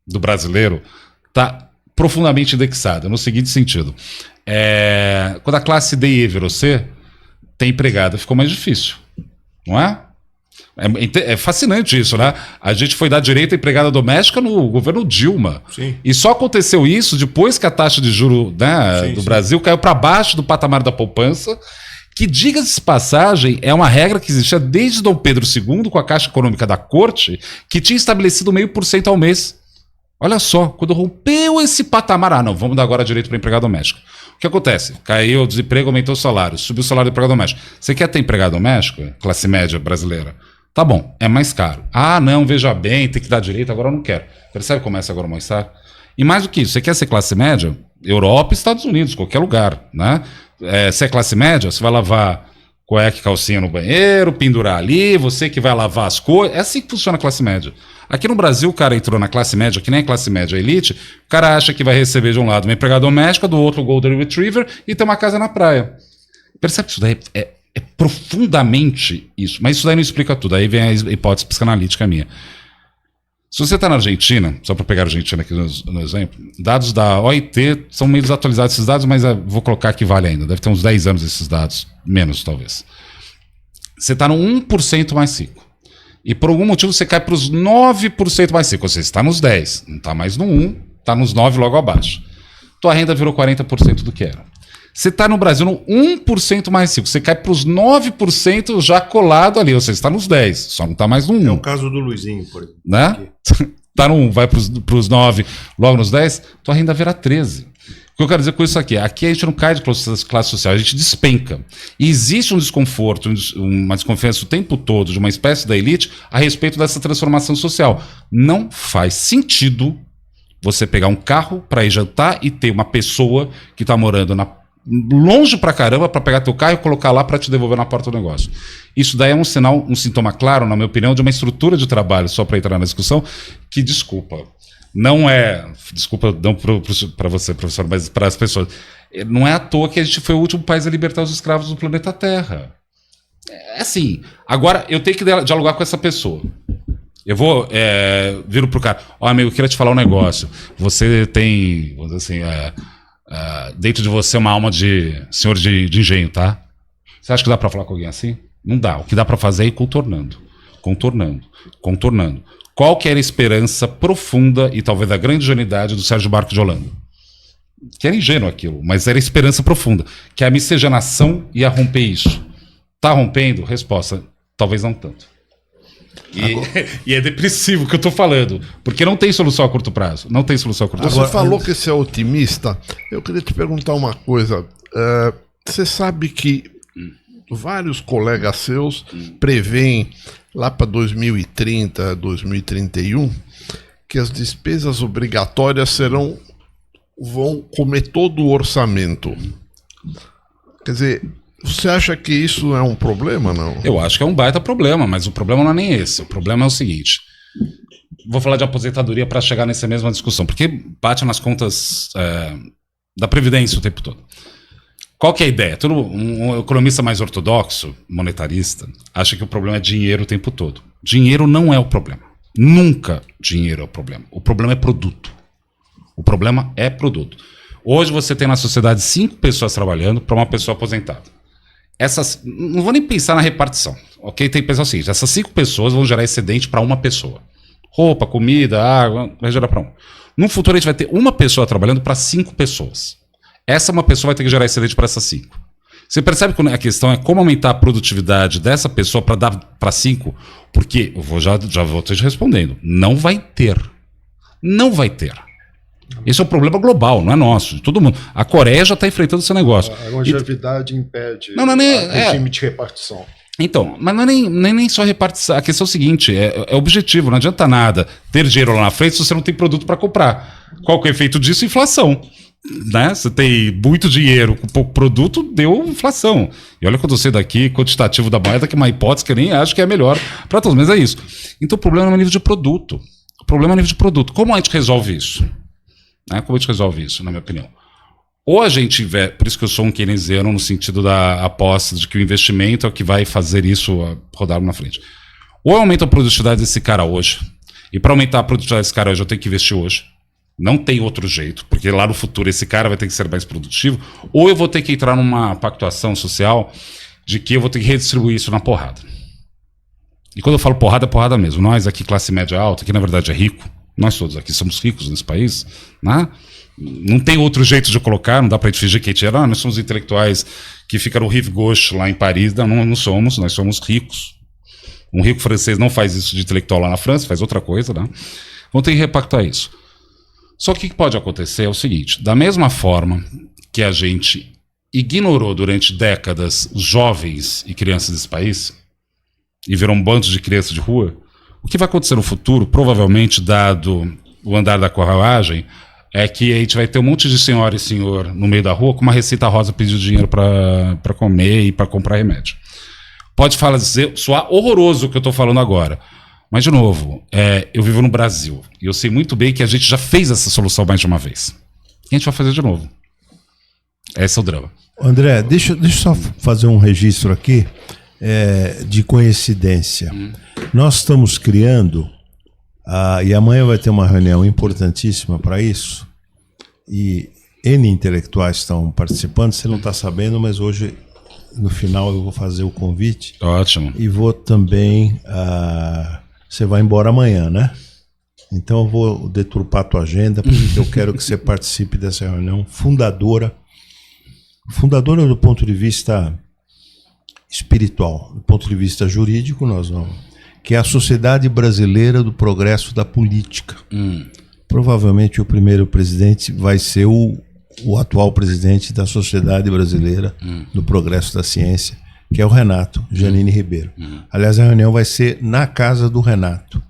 do brasileiro está profundamente indexada, no seguinte sentido. Quando a classe D e E virou C, ter empregada ficou mais difícil, não é? É fascinante isso, né? A gente foi dar direito à empregada doméstica no governo Dilma. Sim. E só aconteceu isso depois que a taxa de juros, né, do Brasil caiu para baixo do patamar da poupança, que, diga-se de passagem, é uma regra que existia desde Dom Pedro II, com a Caixa Econômica da Corte, que tinha estabelecido 0,5% ao mês. Olha só, quando rompeu esse patamar, não, vamos dar agora direito para empregada doméstica. O que acontece? Caiu o desemprego, aumentou o salário, subiu o salário do empregado doméstico. Você quer ter empregado doméstico? Classe média brasileira? Tá bom, é mais caro. Não, veja bem, tem que dar direito, agora eu não quero. Percebe como começa agora a mostrar? E mais do que isso, você quer ser classe média? Europa, Estados Unidos, qualquer lugar, né? Se é classe média, você vai lavar cueca e calcinha no banheiro, pendurar ali, você que vai lavar as coisas. É assim que funciona a classe média. Aqui no Brasil, o cara entrou na classe média, que nem a classe média elite, o cara acha que vai receber de um lado uma empregada doméstica, do outro Golden Retriever e ter uma casa na praia. Percebe que isso daí é profundamente isso. Mas isso daí não explica tudo. Aí vem a hipótese psicanalítica minha. Se você está na Argentina, só para pegar a Argentina aqui no exemplo, dados da OIT são meio desatualizados esses dados, mas vou colocar que vale ainda. Deve ter uns 10 anos esses dados, menos talvez. Você está no 1% mais rico. E por algum motivo você cai para os 9% mais rico. Ou seja, você está nos 10, não está mais no 1, está nos 9 logo abaixo. Tua renda virou 40% do que era. Você está no Brasil no 1% mais rico. Você cai para os 9% já colado ali. Ou seja, você está nos 10, só não está mais no 1. É o caso do Luizinho, por exemplo. Né? Está no 1, vai para os 9, logo nos 10, tua renda vira 13. O que eu quero dizer com isso aqui? Aqui a gente não cai de classe social, a gente despenca. E existe um desconforto, uma desconfiança o tempo todo de uma espécie da elite a respeito dessa transformação social. Não faz sentido você pegar um carro para ir jantar e ter uma pessoa que está morando longe pra caramba para pegar teu carro e colocar lá para te devolver na porta do negócio. Isso daí é um sinal, um sintoma claro, na minha opinião, de uma estrutura de trabalho, só para entrar na discussão, que, não é, desculpa não para você, professor, mas para as pessoas, não é à toa que a gente foi o último país a libertar os escravos do planeta Terra. É assim, agora eu tenho que dialogar com essa pessoa. Eu vou, viro pro cara, amigo, eu queria te falar um negócio. Você tem, vamos dizer assim, dentro de você uma alma de senhor de engenho, tá? Você acha que dá para falar com alguém assim? Não dá. O que dá para fazer é ir contornando. Qual que era a esperança profunda e talvez a grande ingenuidade do Sérgio Buarque de Holanda? Que era ingênuo aquilo, mas era esperança profunda. Que a miscigenação ia romper isso. Tá rompendo? Resposta, talvez não tanto. E é depressivo o que eu tô falando, porque não tem solução a curto prazo. Não tem solução a curto prazo. Você falou que você é otimista. Eu queria te perguntar uma coisa. Você sabe que vários colegas seus preveem lá para 2030, 2031, que as despesas obrigatórias vão comer todo o orçamento. Quer dizer, Você acha que isso é um problema, não? Eu acho que é um baita problema, mas o problema não é nem esse. O problema é o seguinte. Vou falar de aposentadoria para chegar nessa mesma discussão, porque bate nas contas da Previdência o tempo todo. Qual que é a ideia? Um economista mais ortodoxo, monetarista, acha que o problema é dinheiro o tempo todo. Dinheiro não é o problema. Nunca dinheiro é o problema. O problema é produto. O problema é produto. Hoje você tem na sociedade 5 pessoas trabalhando para uma pessoa aposentada. Não vou nem pensar na repartição, ok? Tem que pensar o seguinte, essas 5 pessoas vão gerar excedente para uma pessoa. Roupa, comida, água, vai gerar para um. No futuro a gente vai ter uma pessoa trabalhando para 5 pessoas. Essa uma pessoa vai ter que gerar excedente para essas 5. Você percebe que a questão é como aumentar a produtividade dessa pessoa para dar para 5? Porque, já vou te respondendo, não vai ter. Não vai ter. Esse é um problema global, não é nosso, de todo mundo. A Coreia já está enfrentando esse negócio. A longevidade impede o regime de repartição. Então, mas não é nem só repartição. A questão é o seguinte, é objetivo. Não adianta nada ter dinheiro lá na frente se você não tem produto para comprar. Qual que é o efeito disso? Inflação. Né? Você tem muito dinheiro com pouco produto, deu inflação. E olha quando eu sei daqui, quantitativo da moeda, que é uma hipótese que eu nem acho que é a melhor para todos, mas é isso. Então o problema não é nível de produto. O problema é nível de produto. Como a gente resolve isso? Como a gente resolve isso, na minha opinião? Ou a gente, por isso que eu sou um keynesiano no sentido da aposta de que o investimento é o que vai fazer isso rodar na frente. Ou eu aumento a produtividade desse cara hoje, e para aumentar a produtividade desse cara hoje eu tenho que investir hoje. Não tem outro jeito, porque lá no futuro esse cara vai ter que ser mais produtivo, ou eu vou ter que entrar numa pactuação social de que eu vou ter que redistribuir isso na porrada. E quando eu falo porrada, é porrada mesmo. Nós aqui, classe média alta, que na verdade é rico, nós todos aqui somos ricos nesse país, né? Não tem outro jeito de colocar, não dá pra gente fingir que a gente era, nós somos intelectuais que ficam no Rive Gauche lá em Paris, não somos, nós somos ricos. Um rico francês não faz isso de intelectual lá na França, faz outra coisa, né? Vamos ter que repactar isso. Só que o que pode acontecer é o seguinte, da mesma forma que a gente ignorou durante décadas os jovens e crianças desse país, e virou um bando de crianças de rua, o que vai acontecer no futuro, provavelmente, dado o andar da carruagem, é que a gente vai ter um monte de senhora e senhor no meio da rua com uma receita rosa pedindo dinheiro para comer e para comprar remédio. Pode soar horroroso o que eu estou falando agora. Mas, de novo, eu vivo no Brasil. E eu sei muito bem que a gente já fez essa solução mais de uma vez. E a gente vai fazer de novo. Esse é o drama. André, deixa eu só fazer um registro aqui de coincidência. Nós estamos criando, e amanhã vai ter uma reunião importantíssima para isso, e N intelectuais estão participando, você não está sabendo, mas hoje, no final, eu vou fazer o convite. Ótimo. E vou também... Você vai embora amanhã, né? Então eu vou deturpar a tua agenda, porque eu quero que você participe dessa reunião fundadora do ponto de vista espiritual, do ponto de vista jurídico, nós vamos, que é a Sociedade Brasileira do Progresso da Política. Provavelmente o primeiro presidente vai ser o atual presidente da Sociedade Brasileira do Progresso da Ciência, que é o Renato Janine Ribeiro. Aliás, a reunião vai ser na casa do Renato.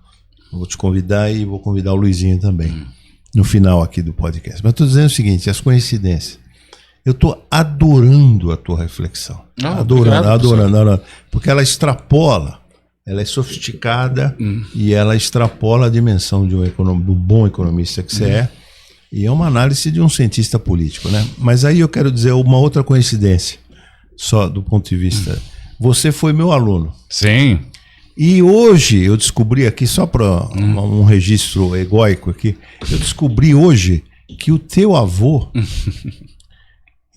Eu vou te convidar e vou convidar o Luizinho também, no final aqui do podcast. Mas estou dizendo o seguinte, as coincidências. Eu estou adorando a tua reflexão. Adorando. Porque ela extrapola, ela é sofisticada e ela extrapola a dimensão do bom economista que você é. E é uma análise de um cientista político, né? Mas aí eu quero dizer uma outra coincidência. Só do ponto de vista... Você foi meu aluno. Sim. E hoje eu descobri aqui, só para um registro egóico aqui, eu descobri hoje que o teu avô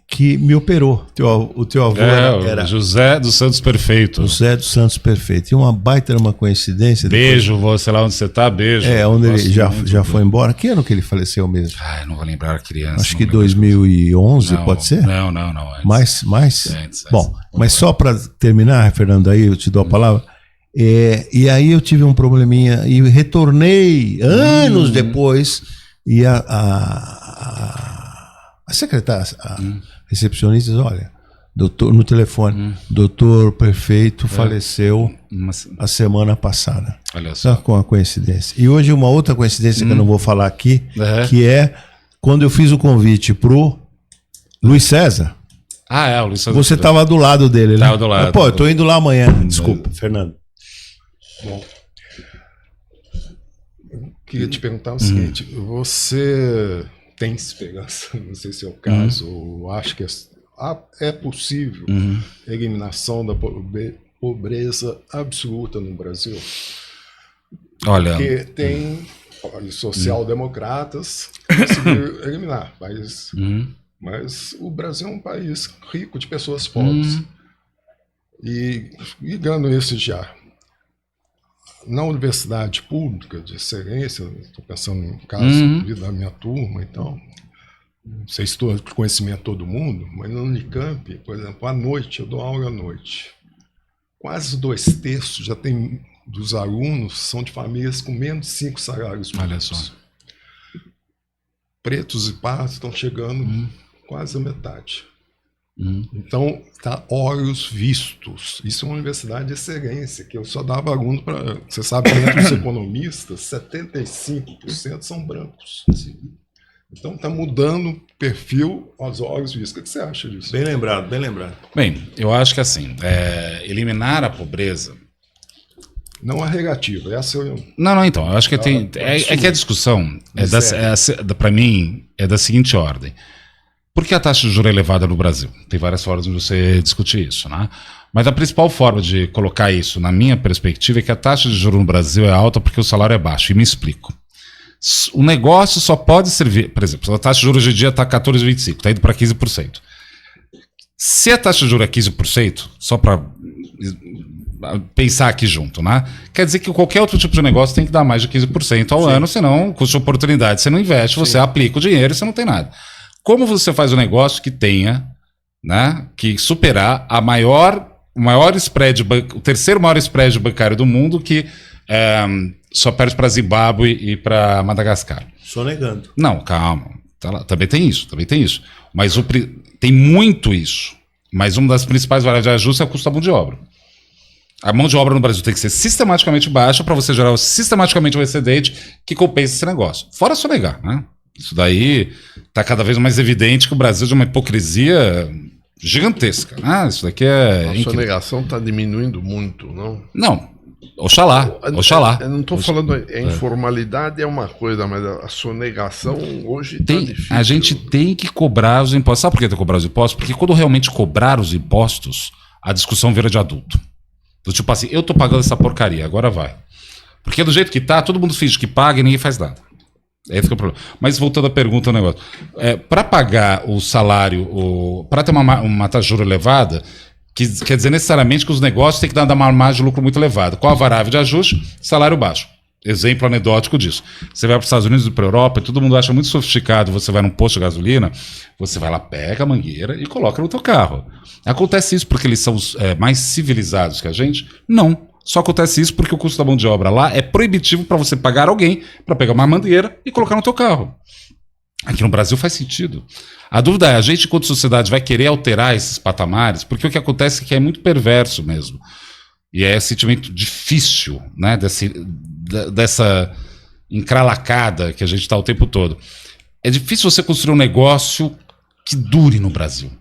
que me operou. O teu avô era José dos Santos Perfeito. José dos Santos Perfeito. E uma baita, uma coincidência. Beijo, sei lá onde você tá, beijo. Onde ele já foi embora. Que ano que ele faleceu mesmo? Não vou lembrar a criança. Acho que 2011, pode ser? Não. Mais? Antes. Bom, mas só para terminar, Fernando, aí eu te dou a palavra. E aí eu tive um probleminha e retornei anos depois e a secretária, recepcionista, olha, doutor, no telefone, doutor Perfeito faleceu a semana passada. Olha só. Com a coincidência. E hoje uma outra coincidência que eu não vou falar aqui, que é quando eu fiz o convite pro Luiz César. O Luiz César. Você estava do lado dele, né? Tava do lado. Pô, eu tô indo lá amanhã. Desculpa, Fernando. Bom, eu queria te perguntar o seguinte: você tem esperança, não sei se é o caso, ou acho que é possível a eliminação da pobreza absoluta no Brasil? Olha. Porque tem social-democratas que conseguiram eliminar, mas o Brasil é um país rico de pessoas pobres. E ligando isso já na universidade pública de excelência, estou pensando no caso da minha turma, então, não sei se estou de conhecimento de todo mundo, mas no Unicamp, por exemplo, à noite, eu dou aula à noite. Quase 2/3 já tem dos alunos são de famílias com menos de 5 salários mínimos. Olha só. Pretos e pardos estão chegando quase a metade. Então, tá olhos vistos. Isso é uma universidade de excelência, que eu só dava aluno para... Você sabe que entre os economistas, 75% são brancos. Então, está mudando o perfil aos olhos vistos. O que você acha disso? Bem lembrado, bem lembrado. Bem, eu acho que assim, eliminar a pobreza... Não é negativa, essa eu... Não, então, eu acho que é que a discussão, para mim, é da seguinte ordem. Por que a taxa de juros é elevada no Brasil? Tem várias formas de você discutir isso, né? Mas a principal forma de colocar isso, na minha perspectiva, é que a taxa de juros no Brasil é alta porque o salário é baixo. E me explico. O negócio só pode servir... Por exemplo, a taxa de juros hoje em dia está 14,25%, está indo para 15%. Se a taxa de juros é 15%, só para pensar aqui junto, né? Quer dizer que qualquer outro tipo de negócio tem que dar mais de 15% ao ano, senão, custo de oportunidade, você não investe, você aplica o dinheiro e você não tem nada. Como você faz um negócio que tenha, né, que superar o maior spread, o terceiro maior spread bancário do mundo, que só perde para Zimbábue e para Madagascar? Sonegando. Não, calma. Tá lá. Também tem isso. Mas tem muito isso. Mas uma das principais variáveis de ajuste é o custo da mão de obra. A mão de obra no Brasil tem que ser sistematicamente baixa para você gerar sistematicamente um excedente que compense esse negócio. Fora sonegar, né? Isso daí está cada vez mais evidente que o Brasil é de uma hipocrisia gigantesca. Isso daqui é... A sonegação está diminuindo muito, não? Não, oxalá. Eu não estou falando... A informalidade é uma coisa, mas a sonegação hoje está difícil. A gente tem que cobrar os impostos. Sabe por que tem que cobrar os impostos? Porque quando realmente cobrar os impostos, a discussão vira de adulto. Do tipo assim, eu tô pagando essa porcaria, agora vai. Porque do jeito que tá, todo mundo finge que paga e ninguém faz nada. Esse que é o problema. Mas voltando à pergunta, o negócio. Para pagar o salário, para ter uma taxa de juros elevada, quer dizer necessariamente que os negócios têm que dar uma margem de lucro muito elevada. Qual a variável de ajuste? Salário baixo. Exemplo anedótico disso. Você vai para os Estados Unidos e para a Europa e todo mundo acha muito sofisticado. Você vai num posto de gasolina, você vai lá, pega a mangueira e coloca no teu carro. Acontece isso porque eles são mais civilizados que a gente? Não. Só acontece isso porque o custo da mão de obra lá é proibitivo para você pagar alguém para pegar uma mangueira e colocar no teu carro. Aqui no Brasil faz sentido. A dúvida é, a gente, enquanto sociedade, vai querer alterar esses patamares? Porque o que acontece é que é muito perverso mesmo. E é sentimento difícil, né, dessa encralacada que a gente está o tempo todo. É difícil você construir um negócio que dure no Brasil.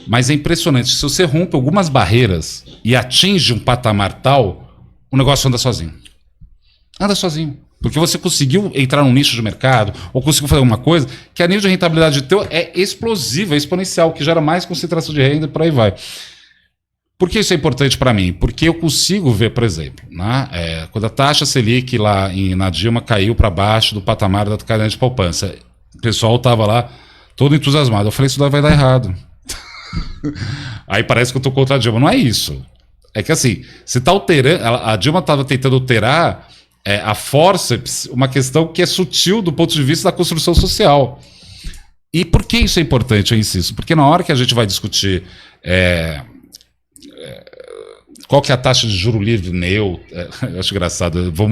Mas é impressionante, se você rompe algumas barreiras e atinge um patamar tal, o negócio anda sozinho. Anda sozinho. Porque você conseguiu entrar num nicho de mercado, ou conseguiu fazer alguma coisa, que a nível de rentabilidade teu é explosiva, é exponencial, que gera mais concentração de renda e por aí vai. Por que isso é importante para mim? Porque eu consigo ver, por exemplo, né, quando a taxa Selic lá na Dilma caiu para baixo do patamar da caderneta de poupança, o pessoal estava lá todo entusiasmado. Eu falei, isso vai dar errado. Aí parece que eu estou contra a Dilma. Não é isso. É que assim, você está alterando. A Dilma estava tentando alterar a forceps, uma questão que é sutil do ponto de vista da construção social. E por que isso é importante, eu insisto? Porque na hora que a gente vai discutir qual que é a taxa de juro livre neutro, eu acho engraçado, eu vou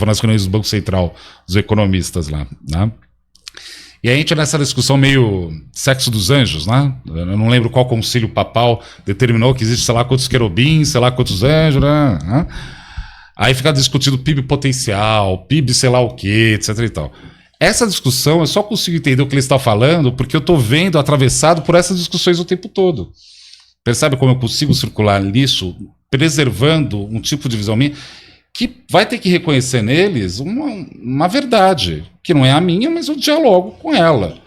nas reuniões do Banco Central, dos economistas lá, né? E a gente nessa discussão meio sexo dos anjos, né? Eu não lembro qual concílio papal determinou que existe sei lá quantos querubins, sei lá quantos anjos, né? Aí fica discutindo PIB potencial, PIB sei lá o quê, etc e tal. essa discussão, eu só consigo entender o que ele está falando porque eu estou vendo atravessado por essas discussões o tempo todo. Percebe como eu consigo circular nisso, preservando um tipo de visão minha, que vai ter que reconhecer neles uma verdade, que não é a minha, mas eu dialogo com ela.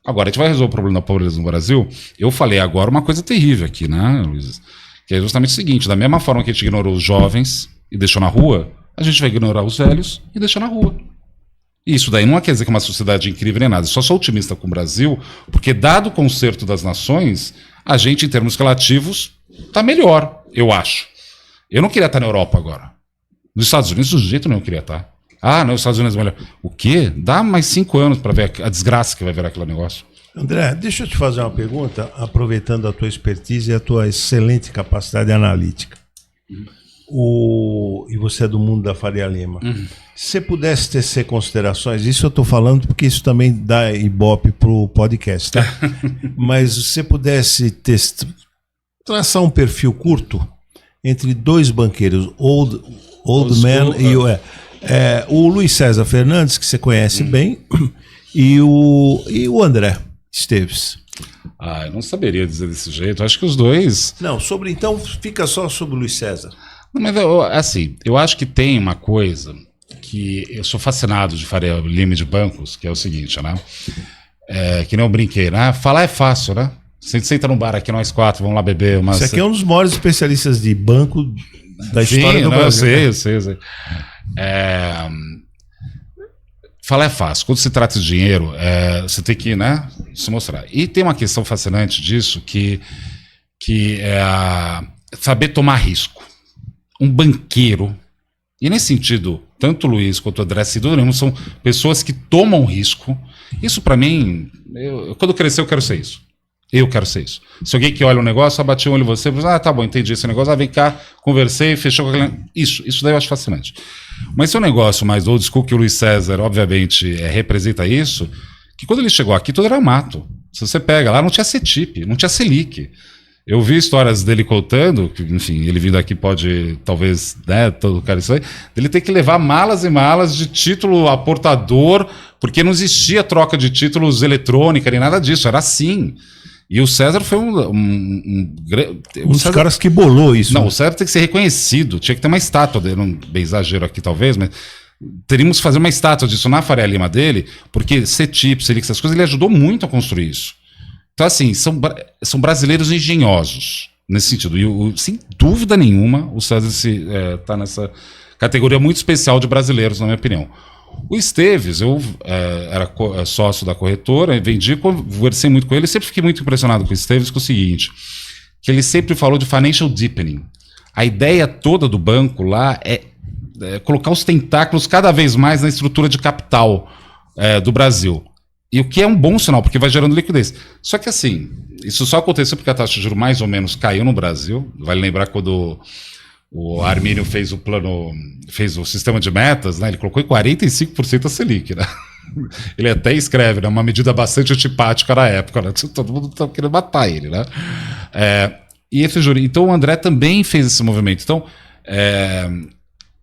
Agora, a gente vai resolver o problema da pobreza no Brasil. Eu falei agora uma coisa terrível aqui, né, Luiz? Que é justamente o seguinte, da mesma forma que a gente ignorou os jovens e deixou na rua, a gente vai ignorar os velhos e deixar na rua. E isso daí não quer dizer que é uma sociedade incrível nem nada. Eu só sou otimista com o Brasil, porque dado o concerto das nações, a gente, em termos relativos, está melhor, eu acho. Eu não queria estar na Europa agora. Nos Estados Unidos, do jeito nenhum eu queria estar. Ah, não, os Estados Unidos é melhor. O quê? Dá mais 5 anos para ver a desgraça que vai virar aquele negócio. André, deixa eu te fazer uma pergunta, aproveitando a tua expertise e a tua excelente capacidade analítica. E você é do mundo da Faria Lima. Se você pudesse tecer considerações, isso eu estou falando porque isso também dá ibope para o podcast, tá? Mas se você pudesse traçar um perfil curto entre dois banqueiros, old man e o Luiz César Fernandes, que você conhece bem, e o André Esteves. Eu não saberia dizer desse jeito. Acho que os dois... Não, então fica só sobre o Luiz César. Mas, assim, eu acho que tem uma coisa que eu sou fascinado de Faria Lima de bancos, que é o seguinte, né? Que nem eu brinquei, né? Falar é fácil, né? Você senta num bar aqui, nós 4, vamos lá beber uma... Você aqui é um dos maiores especialistas de banco da história do Brasil. Eu sei. Falar é fácil. Quando se trata de dinheiro, você tem que, né, se mostrar. E tem uma questão fascinante disso, que é saber tomar risco. Um banqueiro, e nesse sentido, tanto o Luiz quanto o André, sem dúvida nenhuma, são pessoas que tomam risco. Isso, para mim, quando eu crescer, eu quero ser isso. Eu quero ser isso. Se alguém que olha um negócio, bate um olho em você, tá bom, entendi esse negócio, vem cá, conversei, fechou com aquele... Isso daí eu acho fascinante. Mas esse é um negócio mais old school, que o Luiz César, obviamente, representa isso, que quando ele chegou aqui, tudo era mato. Se você pega lá, não tinha CETIP, não tinha Selic. Eu vi histórias dele contando, que, enfim, ele vindo aqui pode, talvez, né, todo cara isso aí, dele ter que levar malas e malas de título aportador, porque não existia troca de títulos eletrônica, nem nada disso, era assim. E o César foi um dos caras que bolou isso. Não, o César tem que ser reconhecido, tinha que ter uma estátua dele, não bem exagero aqui talvez, mas teríamos que fazer uma estátua disso na Faria Lima dele, porque CETIP, Selic, essas coisas, ele ajudou muito a construir isso. Então, assim, são brasileiros engenhosos, nesse sentido. E, sem dúvida nenhuma, o César está nessa categoria muito especial de brasileiros, na minha opinião. O Esteves, eu era sócio da corretora, vendi, conversei muito com ele, sempre fiquei muito impressionado com o Esteves, com o seguinte, que ele sempre falou de financial deepening. A ideia toda do banco lá é colocar os tentáculos cada vez mais na estrutura de capital do Brasil. E o que é um bom sinal, porque vai gerando liquidez. Só que assim, isso só aconteceu porque a taxa de juros mais ou menos caiu no Brasil. Vale lembrar quando o Armínio fez o sistema de metas, né? Ele colocou em 45% a Selic, né? Ele até escreve, né? Uma medida bastante antipática na época, né? Todo mundo tá querendo matar ele, né? E esse juro. Então o André também fez esse movimento. Então,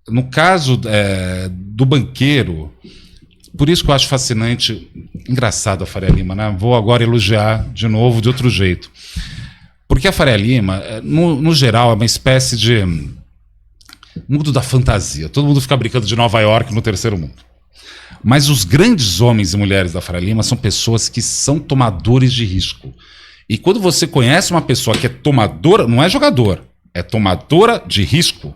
no caso do banqueiro, por isso que eu acho fascinante, engraçado a Faria Lima, né? Vou agora elogiar de novo de outro jeito. Porque a Faria Lima, no geral, é uma espécie de mundo da fantasia. Todo mundo fica brincando de Nova York no terceiro mundo. Mas os grandes homens e mulheres da Faria Lima são pessoas que são tomadores de risco. E quando você conhece uma pessoa que é tomadora, não é jogador, é tomadora de risco,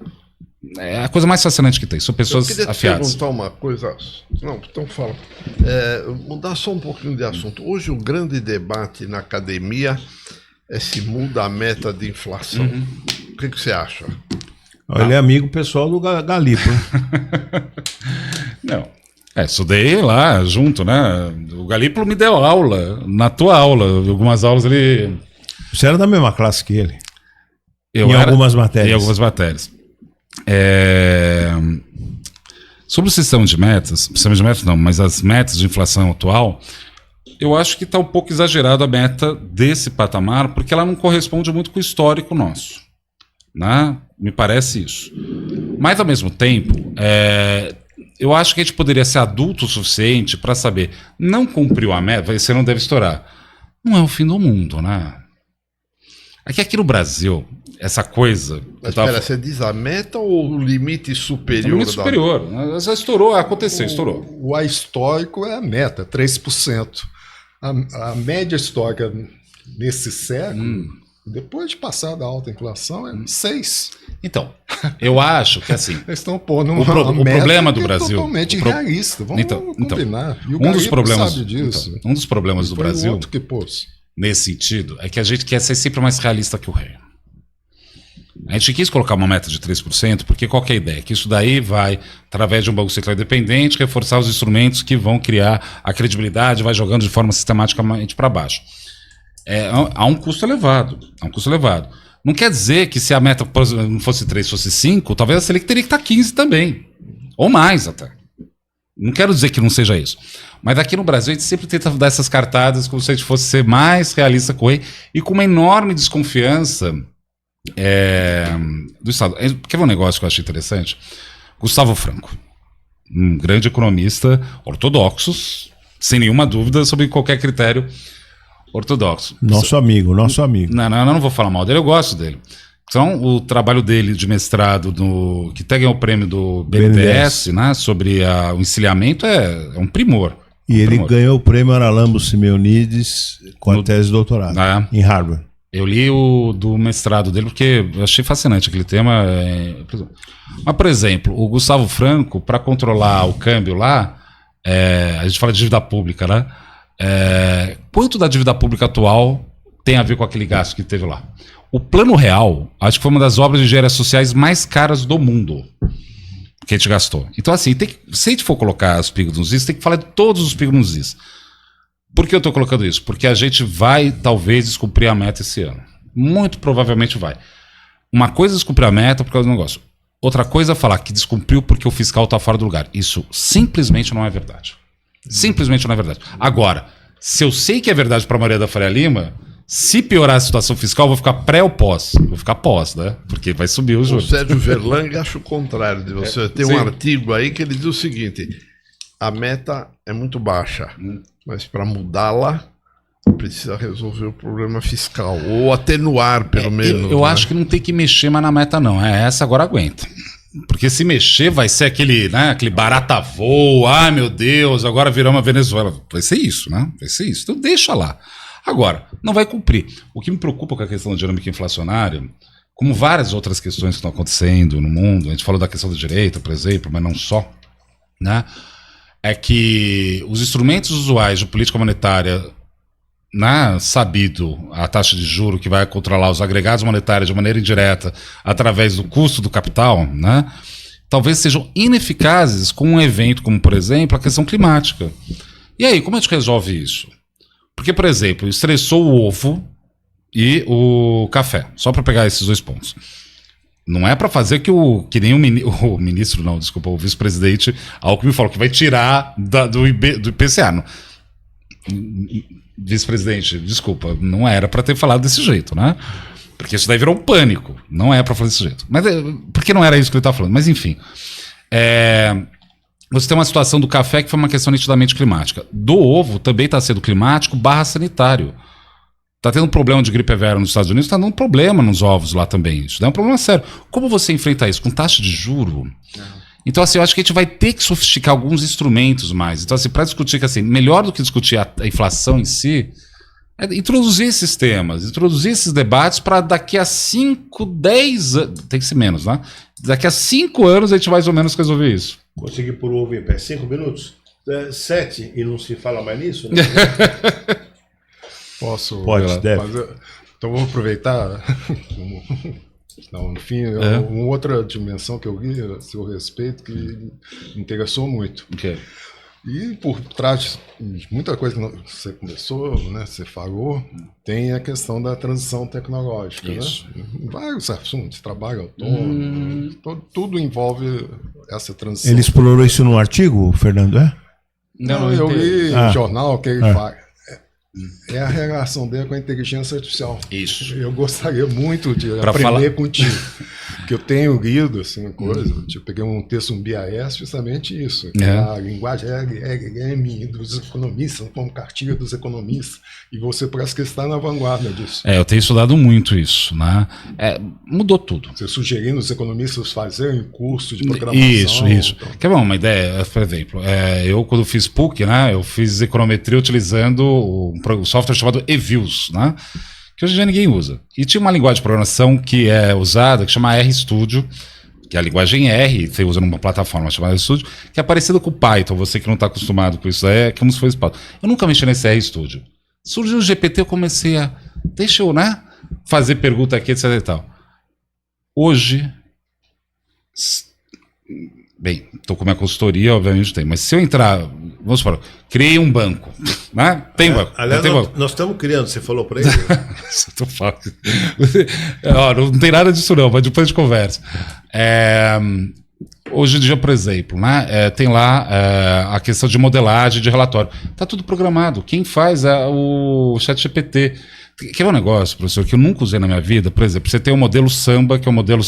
é a coisa mais fascinante que tem. São pessoas afiadas. Eu queria te perguntar uma coisa. Não, então fala. Mudar só um pouquinho de assunto. Hoje o grande debate na academia é se muda a meta de inflação. O que você acha? Ele é amigo pessoal do Galipo. Não. Estudei lá junto, né? O Galipo me deu aula. Na tua aula, algumas aulas ele... Você era da mesma classe que ele? Em algumas matérias. Sobre o sistema de metas não, mas as metas de inflação atual, eu acho que está um pouco exagerado a meta desse patamar, porque ela não corresponde muito com o histórico nosso, né? Me parece isso. Mas, ao mesmo tempo, eu acho que a gente poderia ser adulto o suficiente para saber, não cumpriu a meta, você não deve estourar. Não é o fim do mundo, né? É que aqui no Brasil, essa coisa... Mas espera, você diz a meta ou o limite superior? O limite superior. Já estourou, aconteceu, estourou. O histórico é a meta, 3%. A média histórica nesse século, depois de passar da alta inflação, é 6%. Então, eu acho que assim... Eles estão pondo o problema do Brasil... totalmente realista. Vamos combinar. E o um dos problemas, sabe disso. Um dos problemas do Foi Brasil... o outro que pôs. Nesse sentido, é que a gente quer ser sempre mais realista que o rei. A gente quis colocar uma meta de 3%, porque qual que é a ideia? Que isso daí vai, através de um Banco Central independente, reforçar os instrumentos que vão criar a credibilidade, vai jogando de forma sistematicamente para baixo. Há um custo elevado. Não quer dizer que se a meta não fosse 3, fosse 5, talvez a Selic teria que estar 15 também. Ou mais até. Não quero dizer que não seja isso. Mas aqui no Brasil a gente sempre tenta dar essas cartadas como se a gente fosse ser mais realista com ele e com uma enorme desconfiança do Estado. Quer ver um negócio que eu achei interessante? Gustavo Franco, um grande economista ortodoxo, sem nenhuma dúvida sobre qualquer critério ortodoxo. Nosso amigo. Não vou falar mal dele, eu gosto dele. Então, o trabalho dele de mestrado, que até ganhou o prêmio do BNDES, né, sobre o encilhamento, é um primor. E ele ganhou o prêmio Aralambos Simeonides com a tese de doutorado em Harvard. Eu li o do mestrado dele porque eu achei fascinante aquele tema. Mas, por exemplo, o Gustavo Franco, para controlar o câmbio lá, a gente fala de dívida pública, né? Quanto da dívida pública atual tem a ver com aquele gasto que teve lá? O Plano Real, acho que foi uma das obras de engenharia sociais mais caras do mundo que a gente gastou. Então, assim, se a gente for colocar os pingos nos is, tem que falar de todos os pingos nos is. Por que eu estou colocando isso? Porque a gente vai, talvez, descumprir a meta esse ano. Muito provavelmente vai. Uma coisa é descumprir a meta por causa do negócio. Outra coisa é falar que descumpriu porque o fiscal está fora do lugar. Isso simplesmente não é verdade. Simplesmente não é verdade. Agora, se eu sei que é verdade para a Maria da Faria Lima... Se piorar a situação fiscal, eu vou ficar pré ou pós? Vou ficar pós, né? Porque vai subir os juros. O Sérgio Verlang acha o contrário de você. Tem um artigo aí que ele diz o seguinte: a meta é muito baixa, mas para mudá-la precisa resolver o problema fiscal, ou atenuar, pelo menos. Eu acho que não tem que mexer mais na meta, não. Essa agora aguenta. Porque se mexer vai ser aquele barata voa, ai meu Deus, agora viramos a Venezuela. Vai ser isso, né? Vai ser isso. Então deixa lá. Agora, não vai cumprir. O que me preocupa com a questão da dinâmica inflacionária, como várias outras questões que estão acontecendo no mundo, a gente falou da questão da direita, por exemplo, mas não só, né? É que os instrumentos usuais de política monetária, sabido a taxa de juro que vai controlar os agregados monetários de maneira indireta através do custo do capital, né? Talvez sejam ineficazes com um evento como, por exemplo, a questão climática. E aí, como a gente resolve isso? Porque, por exemplo, estressou o ovo e o café, só para pegar esses dois pontos. Não é para fazer que nem o ministro, não, desculpa, o vice-presidente Alckmin falou que vai tirar do IPCA. Não. Vice-presidente, desculpa, não era para ter falado desse jeito, né? Porque isso daí virou um pânico. Não é para falar desse jeito. Mas porque não era isso que ele estava falando. Mas, enfim. Você tem uma situação do café que foi uma questão nitidamente climática. Do ovo também está sendo climático / sanitário. Está tendo um problema de gripe aviária nos Estados Unidos, está dando um problema nos ovos lá também. Isso é um problema sério. Como você enfrenta isso? Com taxa de juro? Não. Então, assim, eu acho que a gente vai ter que sofisticar alguns instrumentos mais. Então, assim, para discutir, assim, melhor do que discutir a inflação em si, é introduzir esses temas, introduzir esses debates para daqui a 5, 10 anos, tem que ser menos, né? Daqui a 5 anos a gente mais ou menos resolver isso. Consegui pôr o ovo em pé. 5 minutos? 7 e não se fala mais nisso? Né? Posso? Pode, deve. Então vou aproveitar. Não, enfim, uma outra dimensão que eu vi a seu respeito que me interessou muito. Okay. E por trás de muita coisa que você começou, né, você falou, tem a questão da transição tecnológica. Isso. Né? Vários assuntos, trabalho autônomo, tudo envolve essa transição. Ele explorou isso num artigo, Fernando, Não, eu li em jornal que ele fala. é a relação dele com a inteligência artificial. Isso. Eu gostaria muito de Pra aprender contigo. Porque eu tenho lido assim, coisa. Eu peguei um texto, um BIS, justamente isso. A linguagem LLM dos economistas, como cartilha dos economistas. E você parece que está na vanguarda disso. Eu tenho estudado muito isso, né? Mudou tudo. Você sugerindo os economistas fazerem curso de programação. Isso. Então. Quer ver uma ideia? Por exemplo, eu quando fiz PUC, né, eu fiz econometria utilizando um software chamado eViews, né, que hoje em dia ninguém usa. E tinha uma linguagem de programação que é usada, que chama RStudio, que é a linguagem R, você usa numa plataforma chamada RStudio, que é parecida com o Python, você que não está acostumado com isso, é como se fosse Python. Eu nunca mexi nesse RStudio. Surgiu o GPT, eu comecei a... Deixa eu, né, fazer pergunta aqui, etc e tal. Hoje... Bem, estou com minha consultoria, obviamente tem, mas se eu entrar, vamos supor, criei um banco, né? Tem banco. Aliás, tem banco. nós estamos criando, você falou para ele. Não tem nada disso não, mas depois a gente conversa. Hoje em dia, por exemplo, né, tem lá a questão de modelagem de relatório. Está tudo programado. Quem faz é o ChatGPT. Que é um negócio, professor, que eu nunca usei na minha vida. Por exemplo, você tem o modelo Samba, que é o modelo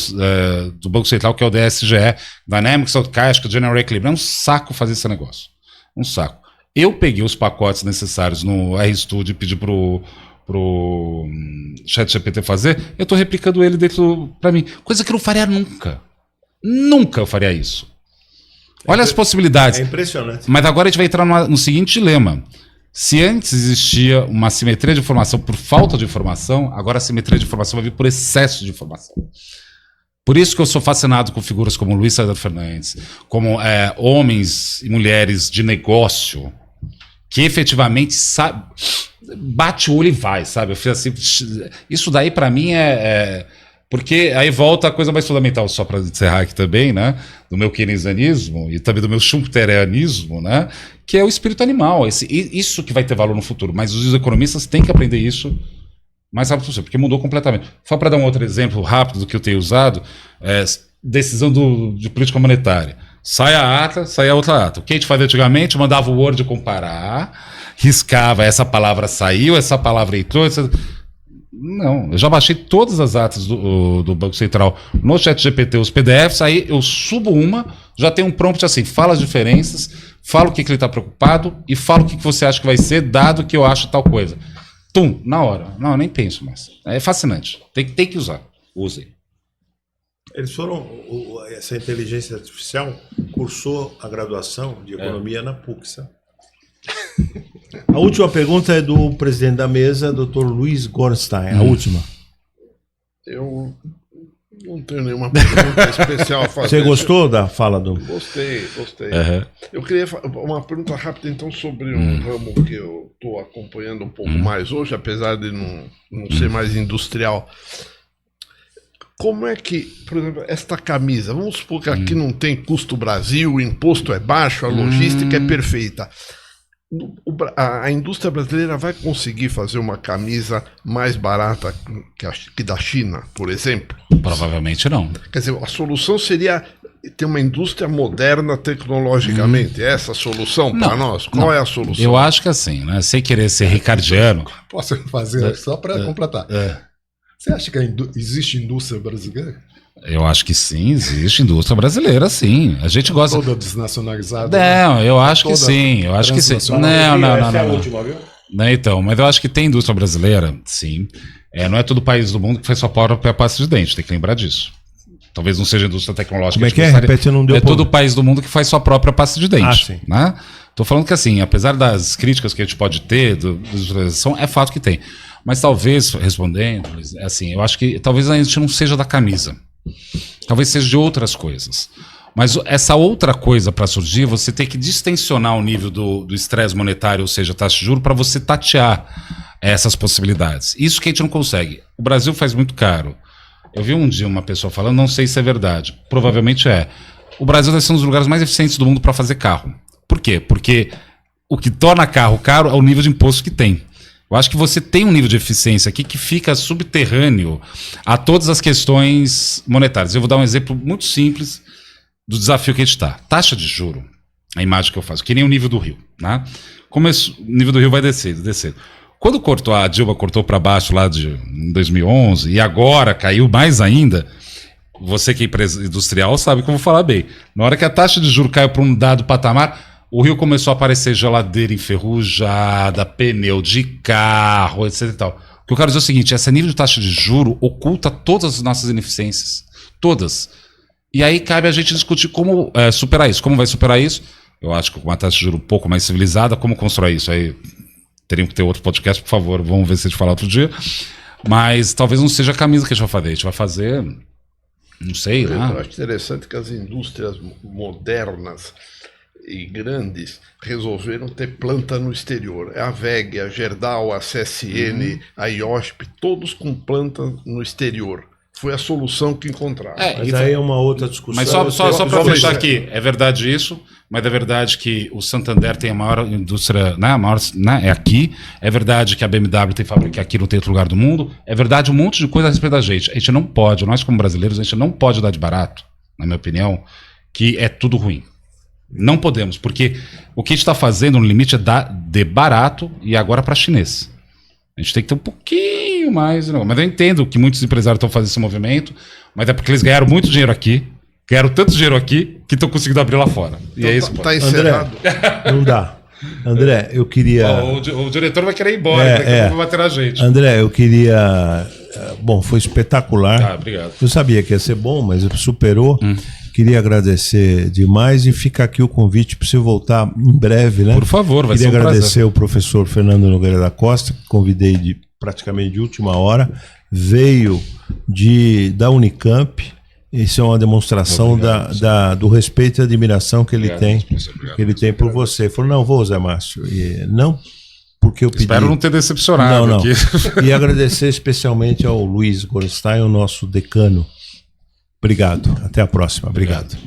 do Banco Central, que é o DSGE, Dynamics Stochastic General Equilibrium. É um saco fazer esse negócio. Um saco. Eu peguei os pacotes necessários no RStudio e pedi pro ChatGPT fazer, eu estou replicando ele dentro para mim. Coisa que eu não faria nunca. Nunca eu faria isso. Olha as possibilidades. É impressionante. Mas agora a gente vai entrar no seguinte dilema. Se antes existia uma assimetria de informação por falta de informação, agora a assimetria de informação vai vir por excesso de informação. Por isso que eu sou fascinado com figuras como Luiz César Fernandes, como homens e mulheres de negócio, que efetivamente sabe, bate o olho e vai, sabe? Eu fiz assim, isso daí para mim porque aí volta a coisa mais fundamental, só para encerrar aqui também, né? Do meu keynesianismo e também do meu schumpeterianismo, né? Que é o espírito animal, isso que vai ter valor no futuro. Mas os economistas têm que aprender isso mais rápido possível, porque mudou completamente. Só para dar um outro exemplo rápido do que eu tenho usado, decisão de política monetária. Sai a ata, sai a outra ata. O que a gente fazia antigamente, mandava o Word comparar, riscava, essa palavra saiu, essa palavra entrou, Não, eu já baixei todas as atas do Banco Central no ChatGPT, os PDFs, aí eu subo já tem um prompt assim, fala as diferenças, fala o que ele está preocupado e fala o que você acha que vai ser, dado que eu acho tal coisa. Tum, na hora. Não, eu nem penso mais. É fascinante. Tem que usar. Usem. Eles essa inteligência artificial cursou a graduação de economia na PUC, sabe? A última pergunta é do presidente da mesa, Dr. Luiz Gorenstein. A última. Eu não tenho nenhuma pergunta especial a fazer. Você gostou da fala do... Gostei. Uhum. Eu queria uma pergunta rápida, então, sobre um ramo que eu estou acompanhando um pouco mais hoje, apesar de não ser mais industrial. Como é que, por exemplo, esta camisa, vamos supor que aqui não tem custo Brasil, o imposto é baixo, a logística é perfeita. A indústria brasileira vai conseguir fazer uma camisa mais barata que da China, por exemplo? Provavelmente não. Quer dizer, a solução seria ter uma indústria moderna tecnologicamente. É essa a solução para nós? Qual é a solução? Eu acho que assim, né? Sem querer ser ricardiano. Posso fazer só para completar? Você acha que existe indústria brasileira? Eu acho que sim, existe indústria brasileira, sim. A gente gosta. Toda desnacionalizada? Não, eu acho que sim. Eu acho que sim. Não. Essa é a última, viu? Não, então, mas eu acho que tem indústria brasileira, sim. Não é todo país do mundo que faz sua própria pasta de dente, tem que lembrar disso. Talvez não seja indústria tecnológica. Como é que é? Repete, não deu todo país do mundo que faz sua própria pasta de dente. Sim. Né? Tô falando que assim, apesar das críticas que a gente pode ter, é fato que tem. Mas talvez, respondendo, assim, eu acho que talvez a gente não seja da camisa. Talvez seja de outras coisas. Mas essa outra coisa para surgir, você tem que distensionar o nível do estresse monetário, ou seja, taxa de juros, para você tatear essas possibilidades. Isso que a gente não consegue. O Brasil faz muito caro. Eu vi um dia uma pessoa falando, não sei se é verdade, provavelmente é. O Brasil deve ser um dos lugares mais eficientes do mundo para fazer carro. Por quê? Porque o que torna carro caro é o nível de imposto que tem. Eu acho que você tem um nível de eficiência aqui que fica subterrâneo a todas as questões monetárias. Eu vou dar um exemplo muito simples do desafio que a gente está. Taxa de juro, a imagem que eu faço, que nem o nível do rio. Né? Como o nível do rio vai descendo. Quando a Dilma cortou para baixo lá em 2011 e agora caiu mais ainda, você que é empresa industrial sabe que eu vou falar bem. Na hora que a taxa de juros caiu para um dado patamar, o Rio começou a aparecer geladeira enferrujada, pneu de carro, etc e tal. O que eu quero dizer é o seguinte, esse nível de taxa de juro oculta todas as nossas ineficiências. Todas. E aí cabe a gente discutir como superar isso. Como vai superar isso? Eu acho que com uma taxa de juro um pouco mais civilizada, como constrói isso? Aí teríamos que ter outro podcast, por favor, vamos ver se a gente falar outro dia. Mas talvez não seja a camisa que a gente vai fazer. A gente vai fazer, não sei, lá. Eu acho interessante que as indústrias modernas e grandes resolveram ter planta no exterior. A WEG, a Gerdau, a CSN, a IOSP, todos com planta no exterior. Foi a solução que encontraram. Mas aí é uma outra discussão. Mas só para fechar aqui, é verdade isso, mas é verdade que o Santander tem a maior indústria, né, é aqui, é verdade que a BMW tem fábrica aqui, não tem outro lugar do mundo, é verdade um monte de coisa a respeito da gente. A gente não pode, nós como brasileiros, a gente não pode dar de barato, na minha opinião, que é tudo ruim. Não podemos, porque o que a gente está fazendo no limite é dar de barato e agora para chinês. A gente tem que ter um pouquinho mais. Não. Mas eu entendo que muitos empresários estão fazendo esse movimento, mas é porque eles ganharam muito dinheiro aqui, ganharam tanto dinheiro aqui, que estão conseguindo abrir lá fora. E então, é isso. Tá encerrado. André, não dá. André, eu queria... O diretor vai querer ir embora, vai bater na gente. André, eu queria... Bom, foi espetacular. Obrigado. Eu sabia que ia ser bom, mas superou. Queria agradecer demais e fica aqui o convite para você voltar em breve, né? Por favor, vai ser um prazer. Queria agradecer o professor Fernando Nogueira da Costa, que convidei praticamente de última hora, veio da Unicamp. Isso é uma demonstração do respeito e admiração que ele tem por você. Ele falou, não, vou, Zé Márcio. E, não, porque eu pedi... Espero não ter decepcionado. Não. Aqui. E agradecer especialmente ao Luiz Gorenstein, o nosso decano. Obrigado. Até a próxima. Obrigado.